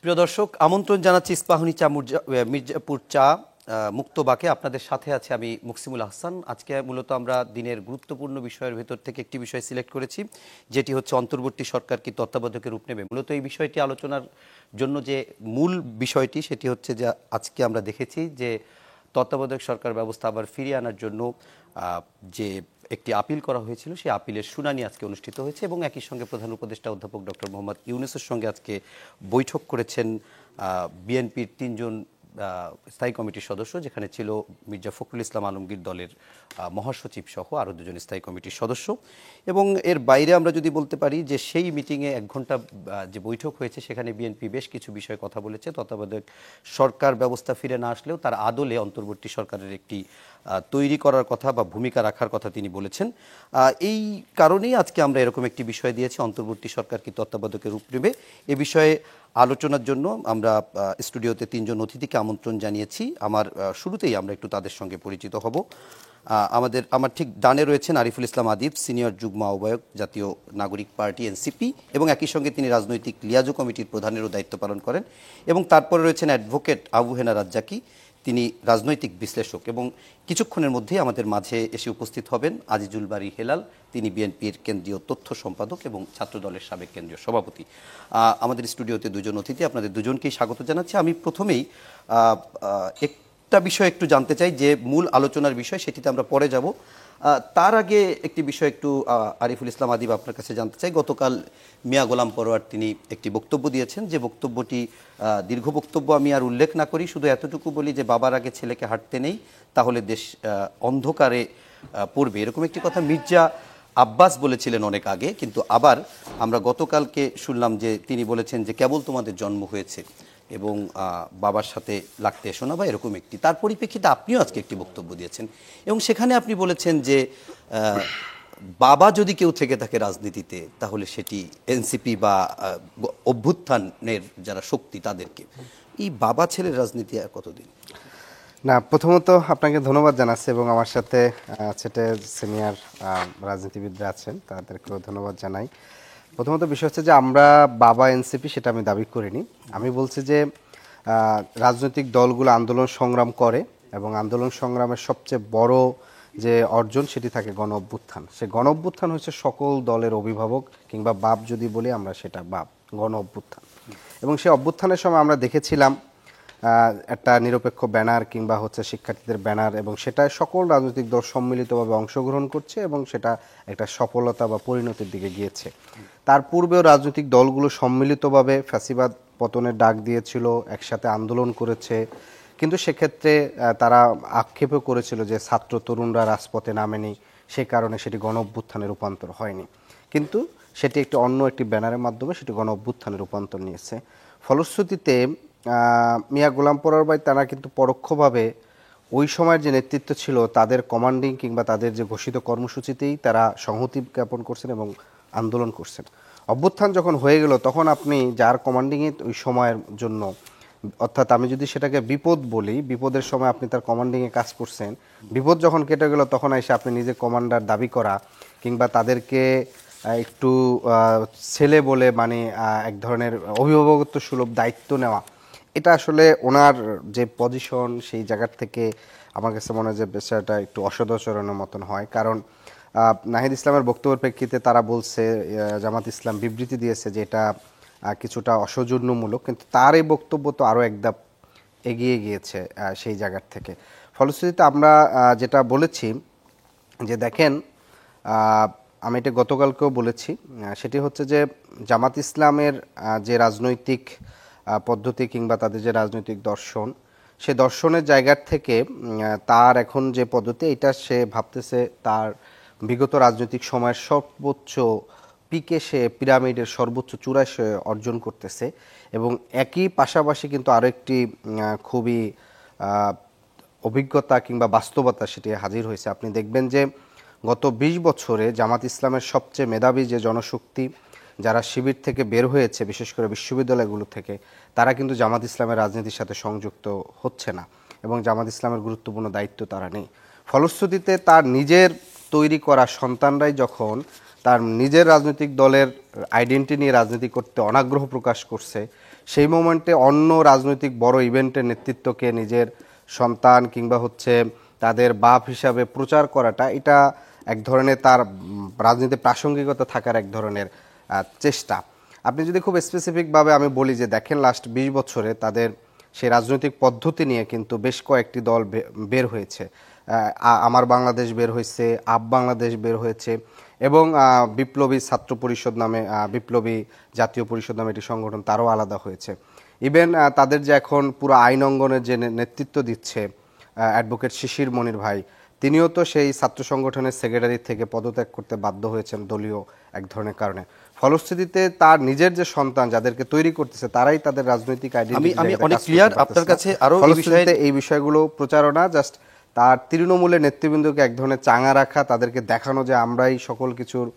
প্রিয় দর্শক, আমন্ত্রণ জানাচ্ছি ইস্পাহানি চা মির্জাপুর চা মুক্তবাকে। আপনাদের সাথে আছে আমি মুকসিমুল আহসান। আজকে মূলত আমরা দিনের গুরুত্বপূর্ণ বিষয়ের ভেতর থেকে একটি বিষয় সিলেক্ট করেছি, যেটি হচ্ছে অন্তর্বর্তী সরকার কি তত্ত্বাবধায়কের রূপ নেবে। মূলত এই বিষয়টি আলোচনার জন্য যে মূল বিষয়টি সেটি হচ্ছে যে আজকে আমরা দেখেছি যে তত্ত্বাবধায়ক সরকার ব্যবস্থা আবার ফিরিয়ে আনার জন্য যে একটি আপিল করা হয়েছিল, সেই আপিলের শুনানি আজকে অনুষ্ঠিত হয়েছে এবং একই সঙ্গে প্রধান উপদেষ্টা অধ্যাপক ডক্টর মোহাম্মদ ইউনূসের সঙ্গে আজকে বৈঠক করেছেন বিএনপির ৩ জন স্থায়ী কমিটির সদস্য, যেখানে ছিল মির্জা ফখরুল ইসলাম আলমগীর দলের মহাসচিব সহ আরও ২ জন স্থায়ী কমিটির সদস্য। এবং এর বাইরে আমরা যদি বলতে পারি যে সেই মিটিংয়ে ১ ঘন্টা যে বৈঠক হয়েছে, সেখানে বিএনপি বেশ কিছু বিষয়ে কথা বলেছে। তত্ত্বাবধায়ক সরকার ব্যবস্থা ফিরে না আসলেও তার আদলে অন্তর্বর্তী সরকারের একটি তৈরি করার কথা বা ভূমিকা রাখার কথা তিনি বলেছেন। এই কারণেই আজকে আমরা এরকম একটি বিষয় দিয়েছি, অন্তর্বর্তী সরকার কি তত্ত্বাবধায়কের রূপ নেবে। এ বিষয়ে আলোচনার জন্য আমরা স্টুডিওতে ৩ জন অতিথিকে আমন্ত্রণ জানিয়েছি। শুরুতেই আমরা একটু তাদের সঙ্গে পরিচিত হব। আমার ঠিক ডানে রয়েছেন আরিফুল ইসলাম আদিব, সিনিয়র যুগ্ম আহ্বায়ক, জাতীয় নাগরিক পার্টি এনসিপি, এবং একই সঙ্গে তিনি রাজনৈতিক লিয়াজো কমিটির প্রধানেরও দায়িত্ব পালন করেন। এবং তারপরে রয়েছেন অ্যাডভোকেট আবু হেনা রাজ্জাকি, তিনি রাজনৈতিক বিশ্লেষক, এবং কিছুক্ষণের মধ্যেই আমাদের মাঝে এসে উপস্থিত হবেন আজিজুল বারী হেলাল, তিনি বিএনপির কেন্দ্রীয় তথ্য সম্পাদক এবং ছাত্রদলের সাবেক কেন্দ্রীয় সভাপতি। আমাদের স্টুডিওতে ২ জন অতিথি, আপনাদের দুজনকেই স্বাগত জানাচ্ছি। আমি প্রথমেই একটা বিষয় একটু জানতে চাই, যে মূল আলোচনার বিষয় সেটিতে আমরা পরে যাব। তার আগে একটি বিষয় একটু আরিফুল ইসলাম আদিব আপনার কাছে জানতে চাই। গতকাল মিয়া গোলাম পরোয়ার তিনি একটি বক্তব্য দিয়েছেন, যে বক্তব্যটি দীর্ঘ বক্তব্য, আমি আর উল্লেখ না করি, শুধু এতটুকু বলি যে বাবার আগে ছেলেকে হাঁটতে নেই, তাহলে দেশ অন্ধকারে পড়বে, এরকম একটি কথা মির্জা আব্বাস বলেছিলেন অনেক আগে। কিন্তু আবার আমরা গতকালকে শুনলাম যে তিনি বলেছেন যে কেবল তোমাদের জন্ম হয়েছে এবং বাবার সাথে লাগতে এসো না, বা এরকম একটি। তার পরিপ্রেক্ষিতে আপনিও আজকে একটি বক্তব্য দিয়েছেন এবং সেখানে আপনি বলেছেন যে বাবা যদি কেউ থেকে থাকে রাজনীতিতে, তাহলে সেটি এনসিপি বা অভ্যুত্থানের যারা শক্তি তাদেরকে। এই বাবা ছেলের রাজনীতি আর কতদিন? না, প্রথমত আপনাকে ধন্যবাদ জানাচ্ছি, এবং আমার সাথে সিনিয়র রাজনীতিবিদরা আছেন, তাদেরকেও ধন্যবাদ জানাই। প্রথমত বিষয় হচ্ছে যে আমরা বাবা এনসিপি সেটা আমি দাবি করিনি। আমি বলছি যে রাজনৈতিক দলগুলো আন্দোলন সংগ্রাম করে, এবং আন্দোলন সংগ্রামের সবচেয়ে বড় যে অর্জন সেটি থাকে গণ অভ্যুত্থান। সে গণ অভ্যুত্থান হচ্ছে সকল দলের অভিভাবক, কিংবা বাপ যদি বলি আমরা, সেটা বাপ, গণ অভ্যুত্থান। এবং সেই অভ্যুত্থানের সময় আমরা দেখেছিলাম একটা নিরপেক্ষ ব্যানার কিংবা হচ্ছে শিক্ষার্থীদের ব্যানার, এবং সেটা সকল রাজনৈতিক দল সম্মিলিতভাবে অংশগ্রহণ করছে, এবং সেটা একটা সফলতা বা পরিণতির দিকে গিয়েছে। তার পূর্বেও রাজনৈতিক দলগুলো সম্মিলিতভাবে ফ্যাসিবাদ পতনের ডাক দিয়েছিল, একসাথে আন্দোলন করেছে, কিন্তু সেক্ষেত্রে তারা আক্ষেপও করেছিল যে ছাত্র তরুণরা রাজপথে নামেনি, সে কারণে সেটি গণ অভ্যুত্থানে রূপান্তর হয়নি। কিন্তু সেটি একটি অন্য একটি ব্যানারের মাধ্যমে সেটি গণ অভ্যুত্থানে রূপান্তর নিয়েছে। ফলশ্রুতিতে মিয়া গোলাম পরোয়ার ভাই তারা কিন্তু পরোক্ষভাবে ওই সময়ের যে নেতৃত্ব ছিল তাদের কমান্ডিং কিংবা তাদের যে ঘোষিত কর্মসূচিতেই তারা সংহতি জ্ঞাপন করছেন এবং আন্দোলন করছেন। অভ্যুত্থান যখন হয়ে গেল, তখন আপনি যার কমান্ডিংয়ে ওই সময়ের জন্য, অর্থাৎ আমি যদি সেটাকে বিপদ বলি, বিপদের সময় আপনি তার কমান্ডিংয়ে কাজ করছেন, বিপদ যখন কেটে গেল তখন এসে আপনি নিজে কমান্ডার দাবি করা, কিংবা তাদেরকে একটু ছেলে বলে মানে এক ধরনের অভিভাবকত্ব সুলভ দায়িত্ব নেওয়া, এটা আসলে ওনার যে পজিশন সেই জায়গার থেকে আমার কাছে মনে হয় যে বিষয়টা একটু অসদাচরণের মতন হয়। কারণ নাহিদ ইসলামের বক্তব্যের প্রেক্ষিতে তারা বলছে, জামাত ইসলাম বিবৃতি দিয়েছে যে এটা কিছুটা অসৌজন্যমূলক, কিন্তু তার এই বক্তব্য তো আরও একধাপ এগিয়ে গিয়েছে সেই জায়গার থেকে। ফলশ্রুতিতে আমরা যেটা বলেছি যে দেখেন, আমি এটা গতকালকেও বলেছি, সেটি হচ্ছে যে জামাত ইসলামের যে রাজনৈতিক পদ্ধতি কিংবা তাদের যে রাজনৈতিক দর্শন, সে দর্শনের জায়গার থেকে তার এখন যে পদ্ধতি, এটা সে ভাবতেছে তার বিগত রাজনৈতিক সময়ের সর্বোচ্চ পিকে সে পিরামিডের সর্বোচ্চ চূড়ায় সে অর্জন করতেছে। এবং একই পাশাপাশি কিন্তু আরও একটি খুবই অভিজ্ঞতা কিংবা বাস্তবতা সেটি হাজির হয়েছে। আপনি দেখবেন যে গত ২০ বছরে জামাত ইসলামের সবচেয়ে মেধাবী যে জনশক্তি, যারা শিবির থেকে বের হয়েছে, বিশেষ করে বিশ্ববিদ্যালয়গুলো থেকে, তারা কিন্তু জামাত ইসলামের রাজনীতির সাথে সংযুক্ত হচ্ছে না, এবং জামাত ইসলামের গুরুত্বপূর্ণ দায়িত্ব তারা নেই। ফলশ্রুতিতে তার নিজের তৈরি করা সন্তানরাই যখন তার নিজের রাজনৈতিক দলের আইডেন্টিটি নিয়ে রাজনীতি করতে অনাগ্রহ প্রকাশ করছে, সেই মোমেন্টে অন্য রাজনৈতিক বড় ইভেন্টের নেতৃত্বকে নিজের সন্তান কিংবা হচ্ছে তাদের বাপ হিসাবে প্রচার করাটা, এটা এক ধরনের তার রাজনীতি প্রাসঙ্গিকতা থাকার এক ধরনের চেষ্টা। আপনি যদি খুব স্পেসিফিকভাবে আমি বলি যে দেখেন লাস্ট 20 বছরে তাদের সেই রাজনৈতিক পদ্ধতি নিয়ে কিন্তু বেশ কয়েকটি দল বের হয়েছে। আমার বাংলাদেশ বের হয়েছে, আপ বাংলাদেশ বের হয়েছে, এবং বিপ্লবী ছাত্র পরিষদ নামে, বিপ্লবী জাতীয় পরিষদ নামে একটি সংগঠন, তারও আলাদা হয়েছে। ইভেন তাদের যে এখন পুরো আইন অঙ্গনের যে নেতৃত্ব দিচ্ছে অ্যাডভোকেট শিশির মনির ভাই, তিনিও তো সেই ছাত্র সংগঠনের সেক্রেটারি থেকে পদত্যাগ করতে বাধ্য হয়েছেন দলীয় এক ধরনের কারণে। ফলশ্রুতিতে তার নিজের যে সন্তান যাদেরকে তৈরি করতেছে তারাই তাদের রাজনৈতিক আইডেন্টিটি। আমি অনেক ক্লিয়ার আপনার কাছে। আরো এই বিষয়গুলো প্রচারণা জাস্ট তার তৃণমূলের নেতৃবৃন্দকে এক ধরনের চাঙা রাখা, তাদেরকে দেখানো যে আমরাই সকল কিছুর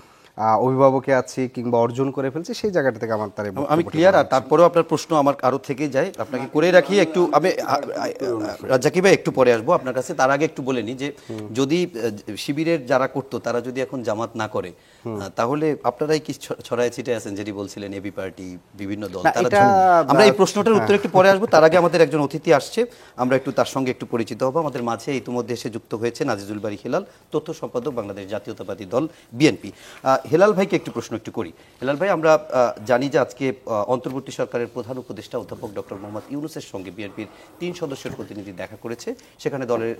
অভিভাবকে আছি কিংবা অর্জন করে ফেলছি, সেই জায়গাটা থেকে আমার আমি ক্লিয়ার। আর তারপরেও আপনার প্রশ্ন আমার আরো থেকে যায়, আপনাকে করে রাখি একটু। আমি রাজ্জাকি ভাই একটু পরে আসবো আপনার কাছে, তার আগে একটু বলে নি যে যদি শিবিরের যারা করতো তারা যদি এখন জামাত না করে, তাহলে আপনারাই কি ছড়ায় ছিটে আছেন যেটি বলছিলেন, এবি পার্টি বিভিন্ন দল তারা। আমরা এই প্রশ্নটার উত্তর একটু পরে আসবো, তার আগে আমাদের একজন অতিথি আসছে, আমরা একটু তার সঙ্গে একটু পরিচিত হবো। আমাদের মাঝে ইতিমধ্যে এসে যুক্ত হয়েছে আজিজুল বারী হেলাল, তথ্য সম্পাদক, বাংলাদেশ জাতীয়তাবাদী দল বিএনপি। হেলাল ভাইকে একটু প্রশ্ন একটু করি। হেলাল ভাই, আমরা জানি যে আজকে অন্তর্বর্তী সরকারের প্রধান উপদেষ্টা অধ্যাপক ডক্টর মোহাম্মদ ইউনূসের সঙ্গে বিএনপির 3 সদস্যের প্রতিনিধি দেখা করেছে। সেখানে দলের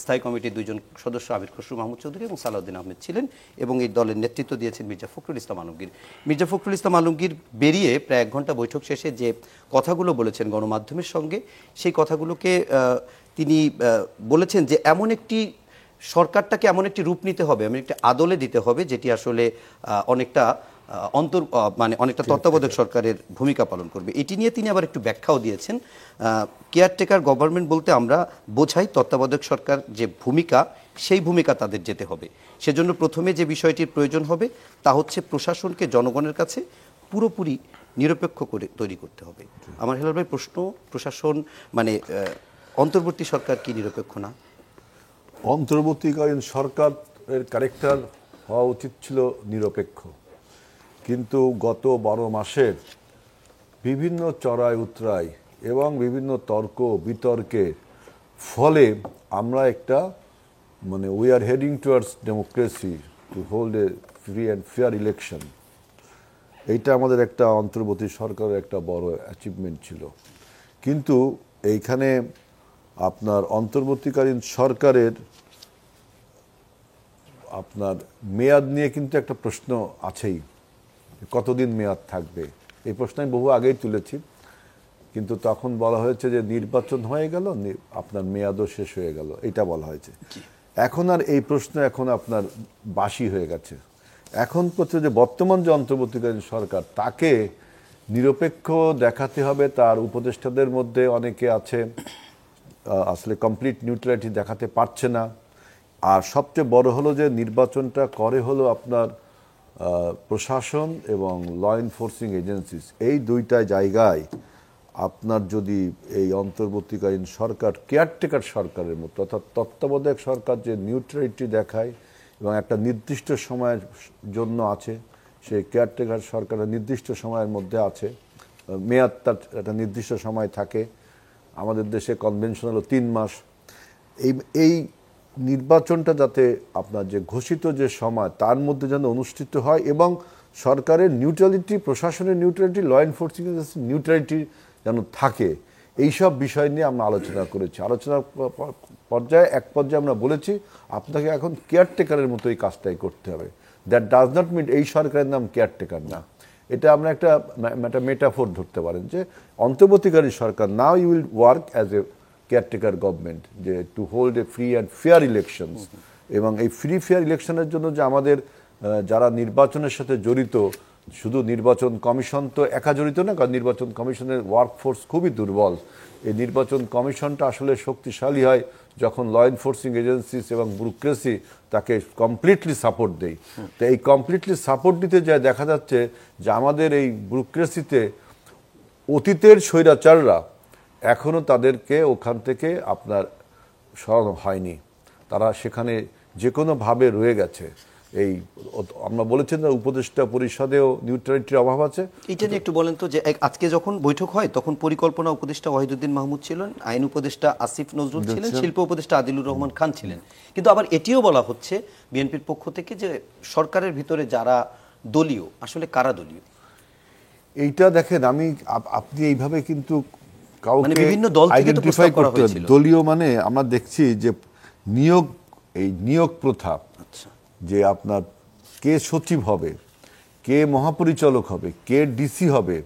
স্থায়ী কমিটির 2 জন সদস্য আমির খসরু মাহমুদ চৌধুরী এবং সালাউদ্দিন আহমেদ ছিলেন, এবং এই দলের নেতৃত্ব দিয়েছেন মির্জা ফখরুল ইসলাম আলমগীর। মির্জা ফখরুল ইসলাম আলমগীর বেরিয়ে প্রায় 1 ঘন্টা বৈঠক শেষে যে কথাগুলো বলেছেন গণমাধ্যমের সঙ্গে, সেই কথাগুলোকে তিনি বলেছেন যে এমন একটি সরকারটাকে এমন একটি রূপ নিতে হবে, এমন একটি আদলে দিতে হবে যেটি আসলে অনেকটা অনেকটা তত্ত্বাবধায়ক সরকারের ভূমিকা পালন করবে। এটি নিয়ে তিনি আবার একটু ব্যাখ্যাও দিয়েছেন। কেয়ারটেকার গভর্নমেন্ট বলতে আমরা বোঝাই তত্ত্বাবধায়ক সরকার যে ভূমিকা, সেই ভূমিকা তাদের যেতে হবে। সেজন্য প্রথমে যে বিষয়টির প্রয়োজন হবে তা হচ্ছে প্রশাসনকে জনগণের কাছে পুরোপুরি নিরপেক্ষ করে তৈরি করতে হবে। আমার হেলাল ভাই প্রশ্ন, প্রশাসন অন্তর্বর্তী সরকার কি নিরপেক্ষ না? অন্তর্বর্তীকালীন সরকারের ক্যারেক্টার হওয়া উচিত ছিল নিরপেক্ষ, কিন্তু গত 12 মাসের বিভিন্ন চড়াই উতরাই এবং বিভিন্ন তর্ক বিতর্কের ফলে আমরা একটা we are heading towards democracy two hold a free and fair election. এইটা আমাদের একটা অন্তর্বর্তী সরকারের একটা বড় অ্যাচিভমেন্ট ছিল। কিন্তু এইখানে আপনার অন্তর্বর্তীকালীন সরকারের আপনার মেয়াদ নিয়ে কিন্তু একটা প্রশ্ন আছেই, কতদিন মেয়াদ থাকবে। এই প্রশ্ন আমি বহু আগেই তুলেছি, কিন্তু তখন বলা হয়েছে যে নির্বাচন হয়ে গেল, আপনার মেয়াদও শেষ হয়ে গেল, এটা বলা হয়েছে। এখন আর এই প্রশ্ন এখন আপনার বাসি হয়ে গেছে। এখন হচ্ছে যে বর্তমান যে অন্তর্বর্তীকালীন সরকার, তাকে নিরপেক্ষ দেখাতে হবে। তার উপদেষ্টাদের মধ্যে অনেকে আছে আসলে কমপ্লিট নিউট্রালিটি দেখাতে পারছে না। আর সবচেয়ে বড় হলো যে নির্বাচনটা করে হলো আপনার প্রশাসন এবং ল এনফোর্সিং এজেন্সিস, এই দুইটা জায়গায় আপনার যদি এই অন্তর্বর্তীকালীন সরকার কেয়ারটেকার সরকারের মতো, অর্থাৎ তত্ত্বাবধায়ক সরকার যে নিউট্রালিটি দেখায় এবং একটা নির্দিষ্ট সময়ের জন্য আছে, সেই কেয়ারটেকার সরকারের নির্দিষ্ট সময়ের মধ্যে আছে, মেয়াদ তার একটা নির্দিষ্ট সময় থাকে। আমাদের দেশে কনভেনশন হলো 3 মাস। এই নির্বাচনটা যাতে আপনার যে ঘোষিত যে সময় তার মধ্যে যেন অনুষ্ঠিত হয়, এবং সরকারের নিউট্রালিটি, প্রশাসনের নিউট্রালিটি, ল এনফোর্সিং এজেন্সির নিউট্রালিটি যেন থাকে, এইসব বিষয় নিয়ে আমরা আলোচনা করেছি। আলোচনার পর্যায়ে এক পর্যায়ে আমরা বলেছি আপনাকে এখন কেয়ারটেকারের মতো এই কাজটাই করতে হবে। দ্যাট ডাজ নট মিন এই সরকারের নাম কেয়ারটেকার না। এটা আমরা একটা মেটাফোর ধরতে পারেন যে অন্তর্বর্তীকালীন সরকার now you will work as a caretaker government, যে to hold a free and fair elections. এবং এই ফ্রি ফেয়ার ইলেকশনের জন্য যে আমাদের যারা নির্বাচনের সাথে জড়িত, শুধু নির্বাচন কমিশন তো একা জড়িত না, কারণ নির্বাচন কমিশনের ওয়ার্কফোর্স খুবই দুর্বল। এই নির্বাচন কমিশনটা আসলে শক্তিশালী হয় যখন ল এনফোর্সিং এজেন্সিস এবং ব্যুরোক্রেসি তাকে কমপ্লিটলি সাপোর্ট দেয়। তো এই কমপ্লিটলি সাপোর্ট দিতে যায় দেখা যাচ্ছে যে আমাদের এই ব্যুরোক্রেসিতে অতীতের স্বৈরাচাররা এখনও তাদেরকে ওখান থেকে আপনার সরানো হয়নি, তারা সেখানে যে কোনোভাবে রয়ে গেছে। এই আমরা বলেছেন না উপদেষ্টা পরিষদেও নিউট্রালিটির অভাব আছে। এইটা নিয়ে একটু বলেন তো যে আজকে যখন বৈঠক হয় তখন পরিকল্পনা উপদেষ্টা ওয়াহিদুদ্দিন মাহমুদ ছিলেন, আইন উপদেষ্টা আসিফ নজরুল ছিলেন, শিল্প উপদেষ্টা আদিলুর রহমান খান ছিলেন। কিন্তু আবার এটিও বলা হচ্ছে বিএনপির পক্ষ থেকে যে সরকারের ভিতরে যারা দলীয়, আসলে কারা দলীয়? এইটা দেখেন, আমি আপনি এইভাবে কিন্তু মানে কাউকে বিভিন্ন দল থেকে তো আইডেন্টিফাই প্রস্তাব করা করতে হয়েছিল। দলীয় মানে আমরা দেখছি যে নিয়োগ প্রথা, আচ্ছা, যে আপনার কে সচিব হবে, কে মহাপরিচালক হবে, কে ডিসি হবে,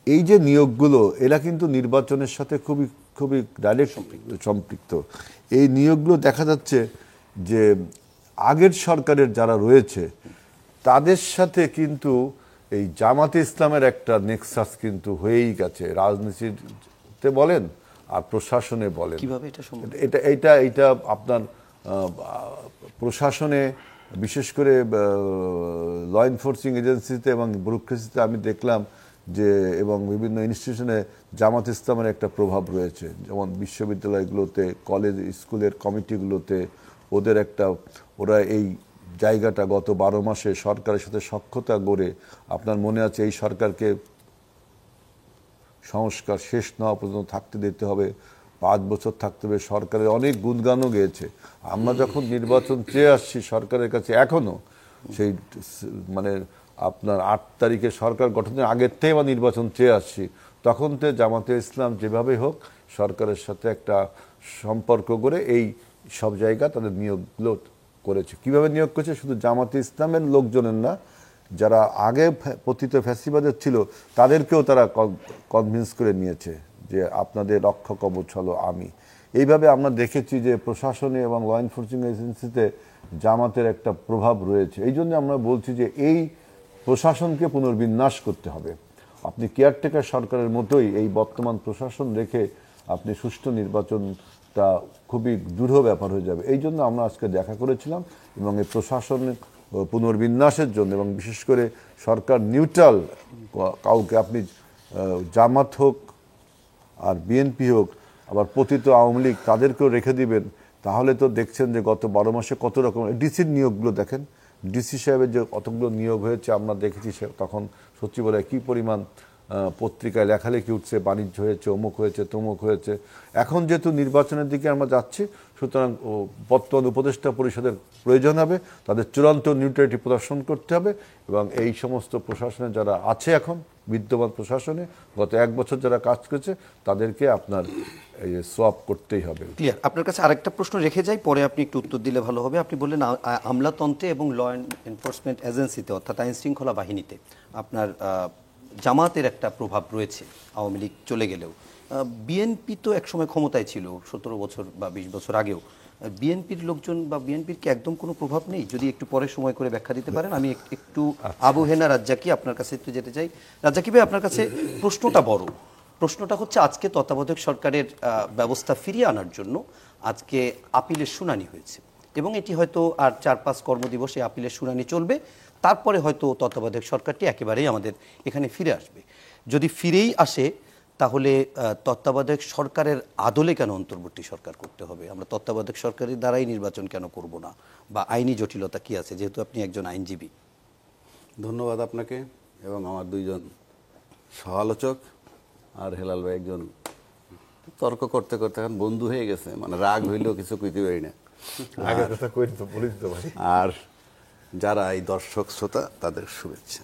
এই যে নিয়োগগুলো এরা কিন্তু নির্বাচনের সাথে খুবই খুবই ডাইরেক্ট সম্পৃক্ত। এই নিয়োগগুলো দেখা যাচ্ছে যে আগের সরকারের যারা রয়েছে তাদের সাথে কিন্তু এই জামাতে ইসলামের একটা নেক্সাস কিন্তু হয়েই গেছে, রাজনীতিতে বলেন আর প্রশাসনে বলেন। কিভাবে এটা সম্ভব? এটা আপনার প্রশাসনে বিশেষ করে ল এনফোর্সিং এজেন্সিতে এবং ব্যুরোক্রেসিতে আমি দেখলাম যে, এবং বিভিন্ন ইনস্টিটিউশনে জামাত ইসলামের একটা প্রভাব রয়েছে, যেমন বিশ্ববিদ্যালয়গুলোতে, কলেজ স্কুলের কমিটিগুলোতে ওরা এই জায়গাটা গত 12 মাসে সরকারের সাথে সখ্যতা গড়ে, আপনার মনে আছে এই সরকারকে সংস্কার শেষ না হওয়া পর্যন্ত থাকতে দিতে হবে, 5 বছর থাকতে হবে, সরকারের অনেক গুণগানও গেয়েছে। আমরা যখন নির্বাচন চেয়ে আসছি সরকারের কাছে, এখনো সেই মানে আপনার 8 তারিখে সরকার গঠনের আগের থেকে আমরা নির্বাচন চেয়ে আসছি, তখন তো জামাতে ইসলাম যেভাবে হোক সরকারের সাথে একটা সম্পর্ক করে এই সব জায়গা তাদের নিয়োগগুলো করেছে। কিভাবে নিয়োগ করেছে? শুধু জামাতে ইসলামের লোকজনের না, যারা আগে পতিত ফ্যাসিবাদের ছিল তাদেরকেও তারা কনভিন্স করে নিয়েছে যে আপনাদের রক্ষা কবচ হলো আমি। এইভাবে আমরা দেখেছি যে প্রশাসনে এবং ল এনফোর্সিং এজেন্সিতে জামাতের একটা প্রভাব রয়েছে। এই জন্য আমরা বলছি যে এই প্রশাসনকে পুনর্বিন্যাস করতে হবে। আপনি কেয়ারটেকার সরকারের মতোই এই বর্তমান প্রশাসন রেখে আপনি সুষ্ঠু নির্বাচনটা খুবই দৃঢ় ব্যাপার হয়ে যাবে। এই জন্য আমরা আজকে দেখা করেছিলাম এবং এই প্রশাসন পুনর্বিন্যাসের জন্য, এবং বিশেষ করে সরকার নিউট্রাল কাউকে, আপনি জামাত হোক আর বিএনপি হোক, আবার পতিত আওয়ামী লীগ, তাদেরকেও রেখে দিবেন, তাহলে তো দেখছেন যে গত 12 মাসে কত রকম ডিসির নিয়োগগুলো দেখেন। ডিসি সাহেবের যে কতগুলো নিয়োগ হয়েছে আমরা দেখেছি, তখন সচিবালয়ে কী পরিমাণ পত্রিকায় লেখালেখি উঠছে, বাণিজ্য হয়েছে, অমুক হয়েছে, তমুক হয়েছে। এখন যেহেতু নির্বাচনের দিকে আমরা যাচ্ছি, সুতরাং বর্তমান উপদেষ্টা পরিষদের প্রয়োজন হবে, তাদের চূড়ান্ত নিউট্রালিটি প্রদর্শন করতে হবে, এবং এই সমস্ত প্রশাসনে যারা আছে এখন বিদ্যমান প্রশাসনে গত 1 বছর যারা কাজ করেছে তাদেরকে আপনার এই সোয়াপ করতেই হবে। ক্লিয়ার। আপনার কাছে আরেকটা প্রশ্ন রেখে যাই, পরে আপনি একটু উত্তর দিলে ভালো হবে। আপনি বললেন আমলাতন্ত্রে এবং ল এনফোর্সমেন্ট এজেন্সিতে, অর্থাৎ আইন শৃঙ্খলা বাহিনীতে আপনার জামাতের একটা প্রভাব রয়েছে, আওয়ামী লীগ চলে গেলেও। বিএনপি তো একসময় ক্ষমতায় ছিল 17 বছর বা 20 বছর আগেও। বিএনপির লোকজন বা বিএনপির কি একদম কোনো প্রভাব নেই? যদি একটু পরে সময় করে ব্যাখ্যা দিতে পারেন। আমি একটু আবু হেনা রাজ্জাকি আপনার কাছে একটু যেতে চাই। রাজ্জাকি ভাই, আপনার কাছে প্রশ্নটা বড়। প্রশ্নটা হচ্ছে, আজকে তত্ত্বাবধায়ক সরকারের ব্যবস্থা ফিরিয়ে আনার জন্য আজকে আপিলের শুনানি হয়েছে, এবং এটি হয়তো আর 4-5 কর্মদিবসে আপিলের শুনানি চলবে। তারপরে হয়তো তত্ত্বাবধায়ক সরকারটি একেবারেই আমাদের এখানে ফিরে আসবে। যদি ফিরেই আসে, তাহলে তত্ত্বাবধায়ক সরকারের আদলে কেন অন্তর্বর্তী সরকার করতে হবে? আমরা তত্ত্বাবধায়ক সরকারের দ্বারাই নির্বাচন কেন করব না? বা আইনি জটিলতা কি আছে, যেহেতু আপনি একজন আইনজীবী? ধন্যবাদ আপনাকে এবং আমার 2জন সহ-আলোচক, আর হেলাল ভাই একজন তর্ক করতে করতে এখন বন্ধু হয়ে গেছে, মানে রাগ হইলেও কিছু কইতে পারি না। আর যারা এই দর্শক শ্রোতা, তাদের শুভেচ্ছা।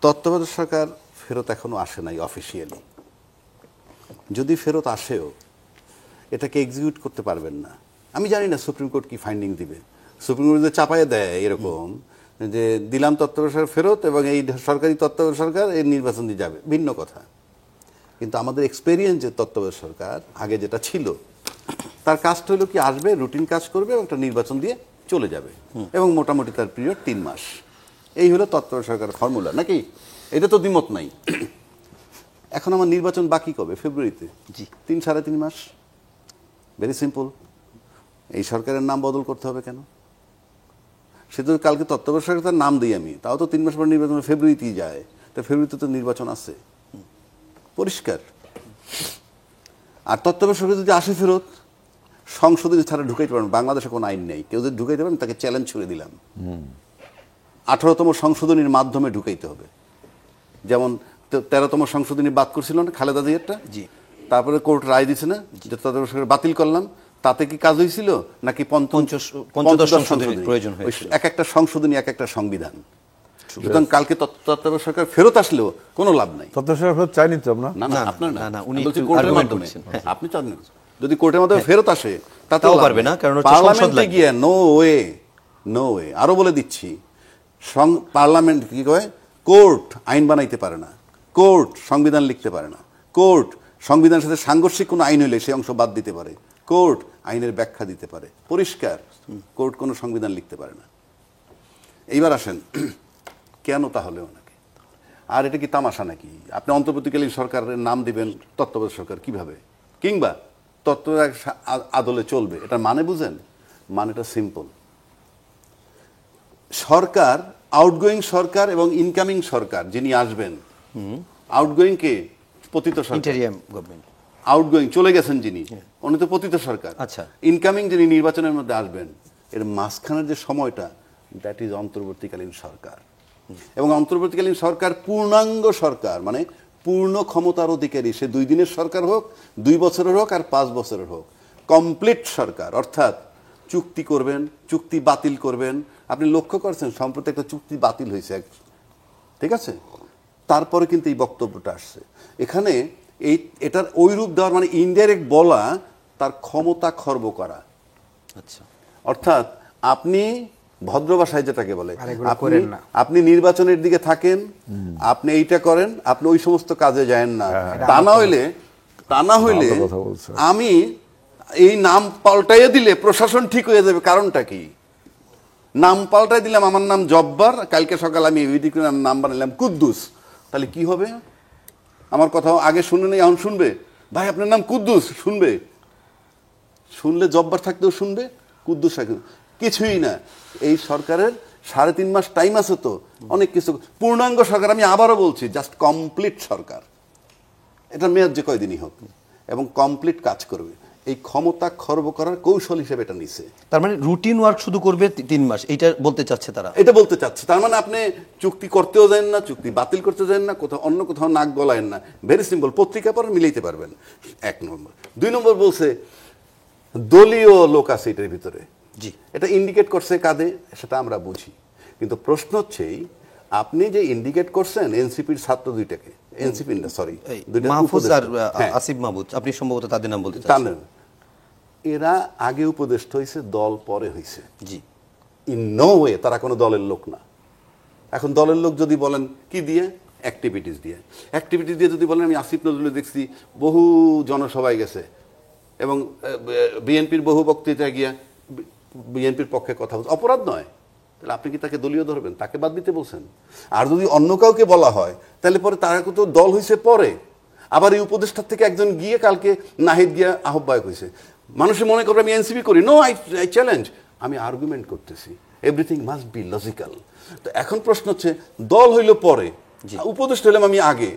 তত্ত্বাবধায়ক সরকার ফেরত এখনো আসে নাই অফিসিয়ালি। যদি ফেরত আসেও এটাকে এক্সিকিউট করতে পারবেন না। আমি জানি না সুপ্রিম কোর্ট কি ফাইন্ডিং দিবে। সুপ্রিম কোর্ট যদি চাপাইয়ে দেয় এরকম যে দিলাম তত্ত্বাবধায়ক সরকার ফেরত এবং এই সরকারি তত্ত্বাবধায়ক সরকার এর নির্বাচন দিয়ে যাবে, ভিন্ন কথা। কিন্তু আমাদের এক্সপেরিয়েন্স যে তত্ত্বাবধায়ক সরকার আগে যেটা ছিল, তার কাজটা হলো কি, আসবে, রুটিন কাজ করবে এবং একটা নির্বাচন দিয়ে চলে যাবে, এবং মোটামুটি তার পিরিয়ড 3 মাস। এই হলো তত্ত্বাবধায়ক সরকারের ফর্মুলা, নাকি? এটা তো দ্বিমত নাই। এখন আমার নির্বাচন বাকি কবে? ফেব্রুয়ারিতে। জি, 3-3.5 মাস। Very simple. এই সরকারের নাম বদল করতে হবে কেন? সে তো কালকে তত্ত্বাবধায়ক সরকার তার নাম দিই আমি, তাও তো 3 মাস পর নির্বাচন ফেব্রুয়ারিতেই যায়। তা ফেব্রুয়ারিতে তো নির্বাচন আছে, পরিষ্কার। আর তত্ত্বাবধায়ক সরকার যদি আসে ফেরত, সংশোধনী ছাড়া ঢুকাইতে পারবেন, বাংলাদেশে কোনো আইন নেই, কেউ যদি ঢুকাইতে পারেন তাকে চ্যালেঞ্জ করে দিলাম। 18তম সংশোধনীর মাধ্যমে ঢুকাইতে হবে। যেমন 13তম সংশোধনী বাদ করছিল না খালেদা জিয়ারটা, জি। তারপরে কোর্ট রায় দিছে না, যে 13তম সংশোধনী বাতিল করলাম, তাতে কি কাজ হয়েছিল নাকি পঞ্চদশ সংশোধনীর প্রয়োজন হয়েছিল? এক একটা সংশোধনী এক একটা সংবিধান। সুতরাং কালকে তত্ত্বাবধায়ক সরকার ফেরত আসলেও কোনো লাভ নাই। তত্ত্বাবধায়ক সরকার চাই নিতে আমরা। না না, না আপনার না, না, উনি আমি বলছি একটু কোর্টের argument মাধ্যমে। করছেন। আপনি চান না। যদি কোর্টের মাধ্যমে ফেরত আসে তাতেও তাও লাভ পারবে নেই। না, কারণ হচ্ছে সংসদ পার্লামেন্টে লাগবে। গিয়ে নো ওয়ে আরো বলে দিচ্ছি, পার্লামেন্ট কি কয়, কোর্ট আইন বানাইতে পারে না, কোর্ট সংবিধান লিখতে পারে না, কোর্ট সংবিধানের সাথে সাংঘর্ষিক কোনো আইন হইলে সেই অংশ বাদ দিতে পারে, কোর্ট আইনের ব্যাখ্যা দিতে পারে, পরিষ্কার। কোর্ট কোনো সংবিধান লিখতে পারে না। এইবার আসেন কেন তাহলে ওনাকে, আর এটা কি তামাশা নাকি? আপনি অন্তর্বর্তীকালীন সরকারের নাম দিবেন তত্ত্বাবধায়ক সরকার কিভাবে, কিংবা তত্ত্বাবধায়ক আদলে চলবে, এটা মানে বুঝেন? মানেটা সিম্পল। সরকার, আউটগোয়িং সরকার এবং ইনকামিং সরকার যিনি আসবেন, আউটগোয়িং কে পতিত সরকার, ইন্টেরিয়াম গভর্নমেন্ট, আউটগোয়িং চলে গেছেন যিনি, উনি তো পতিত সরকার। আচ্ছা। ইনকামিং যিনি নির্বাচনের মধ্যে আসবেন, এর মাঝখানের যে সময়টা, দ্যাট ইজ অন্তর্বর্তীকালীন সরকার। এবং অন্তর্বর্তীকালীন সরকার পূর্ণাঙ্গ সরকার, মানে পূর্ণ ক্ষমতার অধিকারী, সে 2 দিনের সরকার হোক, 2 বছরের হোক, আর 5 বছরের হোক, কমপ্লিট সরকার। অর্থাৎ চুক্তি করবেন, চুক্তি বাতিল করবেন। আপনি লক্ষ্য করছেন সম্প্রতি একটা চুক্তি বাতিল হয়েছে, ঠিক আছে, তারপরে কিন্তু এই বক্তব্যটা আসছে এখানে। এটার ওই রূপ দেওয়ার মানে ইনডাইরেক্ট বলা, তার ক্ষমতা খর্ব করা। আচ্ছা, অর্থাৎ আপনি ভদ্র ভাষায় যেটাকে বলে, আর এগুলো করেন না। আপনি নির্বাচনের দিকে থাকেন, আপনি এইটা করেন, আপনি ওই সমস্ত কাজে যায়েন না। তা না হইলে ভালো কথা বলছো। আমি এই নাম পাল্টাইয়ে দিলে প্রশাসন ঠিক হয়ে যাবে। কারণটা কি? নাম পাল্টাই দিলাম, আমার নাম জব্বার, কালকে সকাল আমি ওইদিকে নাম বানালাম কুদ্দুস, তাহলে কি হবে? আমার কথা আগে শুনে নেই, এখন শুনবে? ভাই আপনার নাম কুদ্দুস, শুনবে? শুনলে জব্বার থাকতেও শুনবে, কুদ্দুস থাকতে কিছুই না। এই সরকারের 3.5 মাস টাইম আছে, তো অনেক কিছু। পূর্ণাঙ্গ সরকার, আমি আবারও বলছি, জাস্ট কমপ্লিট সরকার। এটা মেয়াদ যে কয়দিনই হোক, এবং কমপ্লিট কাজ করবে। এই ক্ষমতা খর্ব করার কৌশল হিসেবে এটা নিছে। তার মানে রুটিন ওয়ার্ক শুধু করবে 3 মাস, এইটা বলতে চাচ্ছে তারা। এটা বলতে চাচ্ছে, তার মানে আপনি চুক্তি করতেও যান না, চুক্তি বাতিল করতে যান না, কোথাও অন্য কোথাও নাক গলায়েন না। ভেরি সিম্পল, পত্রিকা পড়ে মিলাইতে পারবেন। 1 নম্বর। 2 নম্বর বলছে দলীয় লোক আছে এটার ভিতরে। জি। এটা ইন্ডিকেট করছে কাদের, সেটা আমরা বুঝি, কিন্তু প্রশ্ন হচ্ছে আপনি যে ইন্ডিকেট করছেন এনসিপির ছাত্র দুইটাকে, এনসিপি না সরি, মাহফুজ আর আসিফ মাহমুদ, আপনি সম্ভবত তাদের নাম বলতে চাচ্ছেন। জানেন এরা আগে উপদেষ্টা হয়েছে, দল পরে হয়েছে। জি। ইন নো ওয়ে তারা কোনো দলের লোক না। এখন দলের লোক যদি বলেন কি দিয়ে, অ্যাক্টিভিটিস দিয়ে যদি বলেন, আমি আসিফ নজরুল দেখছি বহু জনসভায় গেছে এবং বিএনপির বহু বক্তৃতায় গিয়া বিএনপির পক্ষে কথা বলছে, অপরাধ নয়। তাহলে আপনি কি তাকে দলীয় ধরবেন? তাকে বাদ দিতে বলছেন? আর যদি অন্য কাউকে বলা হয়, তাহলে পরে তারা তো দল হয়েছে পরে। আবার এই উপদেষ্টার থেকে একজন গিয়ে কালকে নাহিদ গিয়া আহ্বায়ক হয়েছে। মানুষের মনে করবে আমি এনসিপি করি। No, I challenge. আমি আর্গুমেন্ট করতেছি, এভরিথিং মাস্ট বি লজিক্যাল। তো এখন প্রশ্ন হচ্ছে, দল হইল পরে, উপদেষ্টা হইলাম আমি আগে।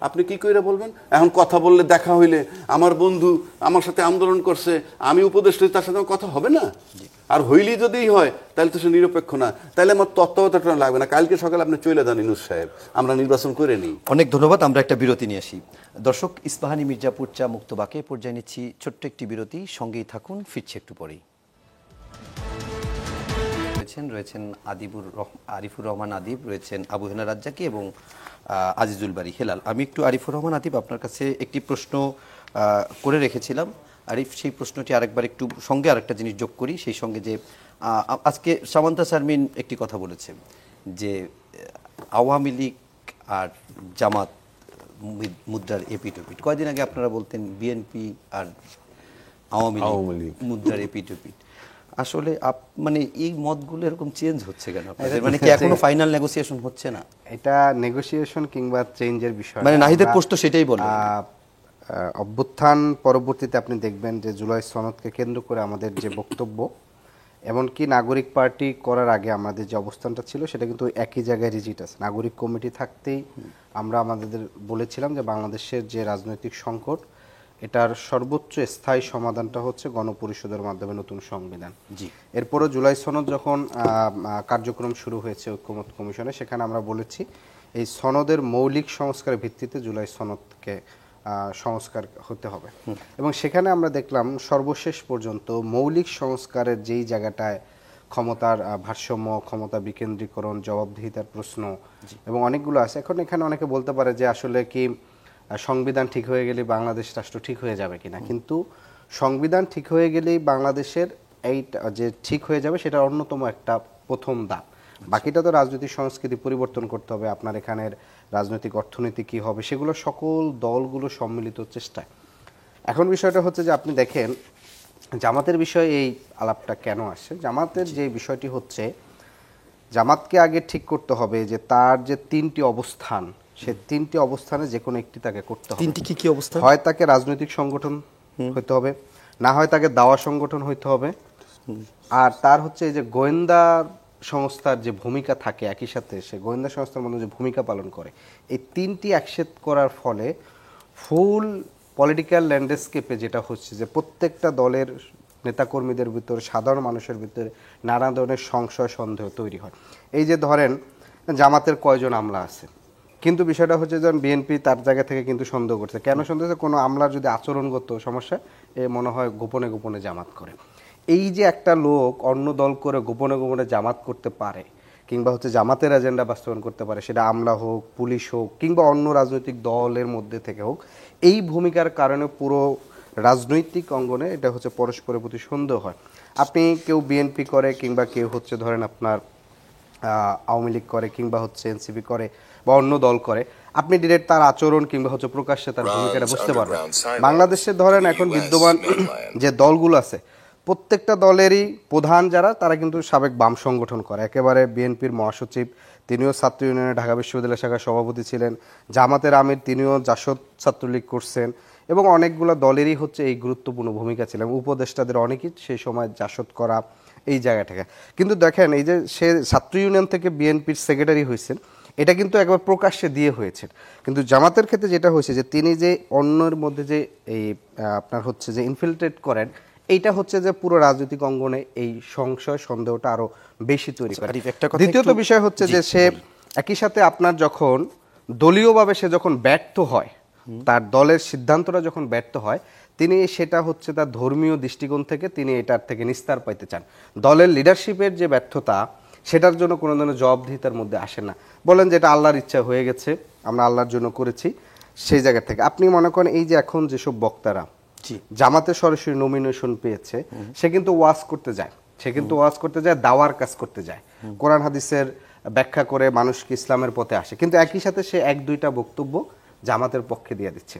আপনি কি কইরা বলবেন? এখন কথা বললে, দেখা হইলে, আমার বন্ধু আমার সাথে আন্দোলন করছে, আমি উপদেষ্টা, তার সাথে আমার কথা হবে না? আর হইলেই যদি হয়, তাহলে তো সে নিরপেক্ষ না, তাহলে আমার তত্ত্বাবধায়ক লাগবে না। কালকে সকালে আপনি চলে যান ইনুস সাহেব, আমরা নির্বাচন করে নিই। অনেক ধন্যবাদ। আমরা একটা বিরতি নিয়ে আসি। দর্শক, ইস্পাহানি মির্জাপুর চা মুক্তবাকে পর্যায়ে নিচ্ছি ছোট্ট একটি বিরতি, সঙ্গেই থাকুন, ফিরছি একটু পরেই। রয়েছেন আরিফুর রহমান আদিব, রয়েছেন আবু হেনা রাজ্জাকি এবং আজিজুল বারী হেলাল। আমি একটু আরিফুর রহমান আদিব, আপনার কাছে একটি প্রশ্ন করে রেখেছিলাম। আরিফ, সেই প্রশ্নটি আরেকবার একটু সঙ্গে আরেকটা জিনিস যোগ করি, সেই সঙ্গে যে আজকে সামান্তা শারমিন একটি কথা বলেছে যে আওয়ামী লীগ আর জামাত মুদ্রার এপিটোপিট। কয়দিন আগে আপনারা বলতেন বিএনপি আর আওয়ামী লীগ মুদ্রার এপিটোপিট। আসলে মানে এই মতগুলো এরকম চেঞ্জ হচ্ছে কেন? মানে কি এখনো ফাইনাল নেগোসিয়েশন হচ্ছে না? এটা নেগোসিয়েশন কিংবা চেঞ্জের বিষয়, মানে নাহিদের পোস্ট সেটাই বলে। অভ্যুত্থান পরবর্তীতে আপনি দেখবেন যে জুলাই সনদকে কেন্দ্র করে আমাদের যে বক্তব্য, এমনকি নাগরিক পার্টি করার আগে আমাদের যে অবস্থানটা ছিল, সেটা কিন্তু একই জায়গায় রিজিট আছে। নাগরিক কমিটি থাকতেই আমরা আমাদের বলেছিলাম যে বাংলাদেশের যে রাজনৈতিক সংকট, এটার সর্বোচ্চ স্থায়ী সমাধানটা হচ্ছে গণপরিষদের মাধ্যমে নতুন সংবিধান। জি। এরপরও জুলাই সনদ যখন কার্যক্রম শুরু হয়েছে ঐক্যমত কমিশনে, সেখানে আমরা বলেছি এই সনদের মৌলিক সংস্কারের ভিত্তিতে জুলাই সনদকে সংস্কার হতে হবে। এবং সেখানে আমরা দেখলাম সর্বশেষ পর্যন্ত মৌলিক সংস্কারের যেই জায়গাটায় ক্ষমতার ভারসাম্য, ক্ষমতা বিকেন্দ্রীকরণ, জবাবদিহিতার প্রশ্ন এবং অনেকগুলো আছে। এখন এখানে অনেকে বলতে পারে যে আসলে কি সংবিধান ঠিক হয়ে গেলে বাংলাদেশ রাষ্ট্র ঠিক হয়ে যাবে কিনা, কিন্তু সংবিধান ঠিক হয়ে গেলেই বাংলাদেশের এইটা যে ঠিক হয়ে যাবে সেটা অন্যতম একটা প্রথম ধাপ। বাকিটা তো রাজনৈতিক সংস্কৃতি পরিবর্তন করতে হবে, আপনার এখানের রাজনৈতিক অর্থনীতি কি হবে সেগুলো সকল দলগুলো সম্মিলিত চেষ্টায়। এখন বিষয়টা হচ্ছে যে আপনি দেখেন জামাতের বিষয়ে এই আলাপটা কেন আসে। জামাতের যে বিষয়টি হচ্ছে, জামাতকে আগে ঠিক করতে হবে যে তার যে তিনটি অবস্থান, সে তিনটি অবস্থানে যে কোনো একটি তাকে করতে হবে। তিনটি কি অবস্থা? হয় তাকে রাজনৈতিক সংগঠন হইতে হবে, না হয় তাকে দাওয়া সংগঠন হইতে হবে, আর তার হচ্ছে এই যে গোয়েন্দা সংস্থার যে ভূমিকা থাকে, একই সাথে সে গোয়েন্দা সংস্থার মধ্যে যে ভূমিকা পালন করে, এই তিনটি একসাথে করার ফলে ফুল পলিটিক্যাল ল্যান্ডস্কেপে যেটা হচ্ছে যে প্রত্যেকটা দলের নেতাকর্মীদের ভিতরে, সাধারণ মানুষের ভিতরে নানা ধরনের সংশয় সন্দেহ তৈরি হয়। এই যে ধরেন জামাতের কয়জন আমলা আছে, কিন্তু বিষয়টা হচ্ছে যখন বিএনপি তার জায়গা থেকে কিন্তু সন্দেহ করছে। কেন সন্দেহ হচ্ছে? কোনো আমলার যদি আচরণগত সমস্যা, এ মনে হয় গোপনে গোপনে জামাত করে। এই যে একটা লোক অন্য দল করে গোপনে গোপনে জামাত করতে পারে, কিংবা হচ্ছে জামাতের এজেন্ডা বাস্তবায়ন করতে পারে, সেটা আমলা হোক, পুলিশ হোক, কিংবা অন্য রাজনৈতিক দলের মধ্যে থেকে হোক, এই ভূমিকার কারণে পুরো রাজনৈতিক অঙ্গনে এটা হচ্ছে পরস্পরের প্রতি সন্দেহ হয়। আপনি কেউ বিএনপি করে, কিংবা কেউ হচ্ছে ধরেন আপনার আওয়ামী লীগ করে, কিংবা হচ্ছে এনসিপি করে বা অন্য দল করে, আপনি ডিরেক্ট তার আচরণ কিংবা হচ্ছে প্রকাশ্যে তার ভূমিকাটা বুঝতে পারবেন। বাংলাদেশে ধরেন এখন বিদ্যমান যে দলগুলো আছে, প্রত্যেকটা দলেরই প্রধান যারা, তারা কিন্তু সাবেক বাম সংগঠন করে। একেবারে বিএনপির মহাসচিব, তিনিও ছাত্র ইউনিয়নের ঢাকা বিশ্ববিদ্যালয় শাখার সভাপতি ছিলেন। জামাতের আমির, তিনিও জাসদ ছাত্রলীগ করছেন। এবং অনেকগুলো দলেরই হচ্ছে এই গুরুত্বপূর্ণ ভূমিকা ছিল। উপদেষ্টাদের অনেকেই সেই সময় জাসদ করা এই জায়গা থেকে। কিন্তু দেখেন এই যে সে ছাত্র ইউনিয়ন থেকে বিএনপির সেক্রেটারি হয়েছেন, এটা কিন্তু একবার প্রকাশ্যে দিয়ে হয়েছে। কিন্তু জামাতের ক্ষেত্রে যেটা হয়েছে যে তিনি যে অন্যের মধ্যে যে এই আপনার হচ্ছে যে ইনফিল্ট্রেট করেন, এইটা হচ্ছে যে পুরো রাজনৈতিক অঙ্গনে এই সংশয় সন্দেহটা আরো বেশি তৈরি করে। দ্বিতীয়ত বিষয় হচ্ছে যে সে একই সাথে আপনার যখন দলীয়ভাবে সে যখন ব্যর্থ হয়, তার দলের সিদ্ধান্তটা যখন ব্যর্থ হয়, তিনি সেটা হচ্ছে তার ধর্মীয় দৃষ্টিকোণ থেকে তিনি এটার থেকে নিস্তার পাইতে চান। দলের লিডারশিপের যে ব্যর্থতা, সেটার জন্য কোনো ধরনের জবাবদিহিতার মধ্যে আসে না। বলেন যে এটা আল্লাহর ইচ্ছা হয়ে গেছে, আমরা আল্লাহর জন্য করেছি, সেই জায়গা থেকে আপনি মনে করেন এই যে এখন যেসব বক্তারা জামাতে সরাসরি নমিনেশন পেয়েছে, সে কিন্তু ওয়াজ করতে যায়, দাওয়ার কাজ করতে যায়, কোরআন হাদিসের ব্যাখ্যা করে মানুষকে ইসলামের পথে আসে, কিন্তু একই সাথে সে এক দুইটা বক্তব্য জামাতের পক্ষে দিয়ে দিচ্ছে।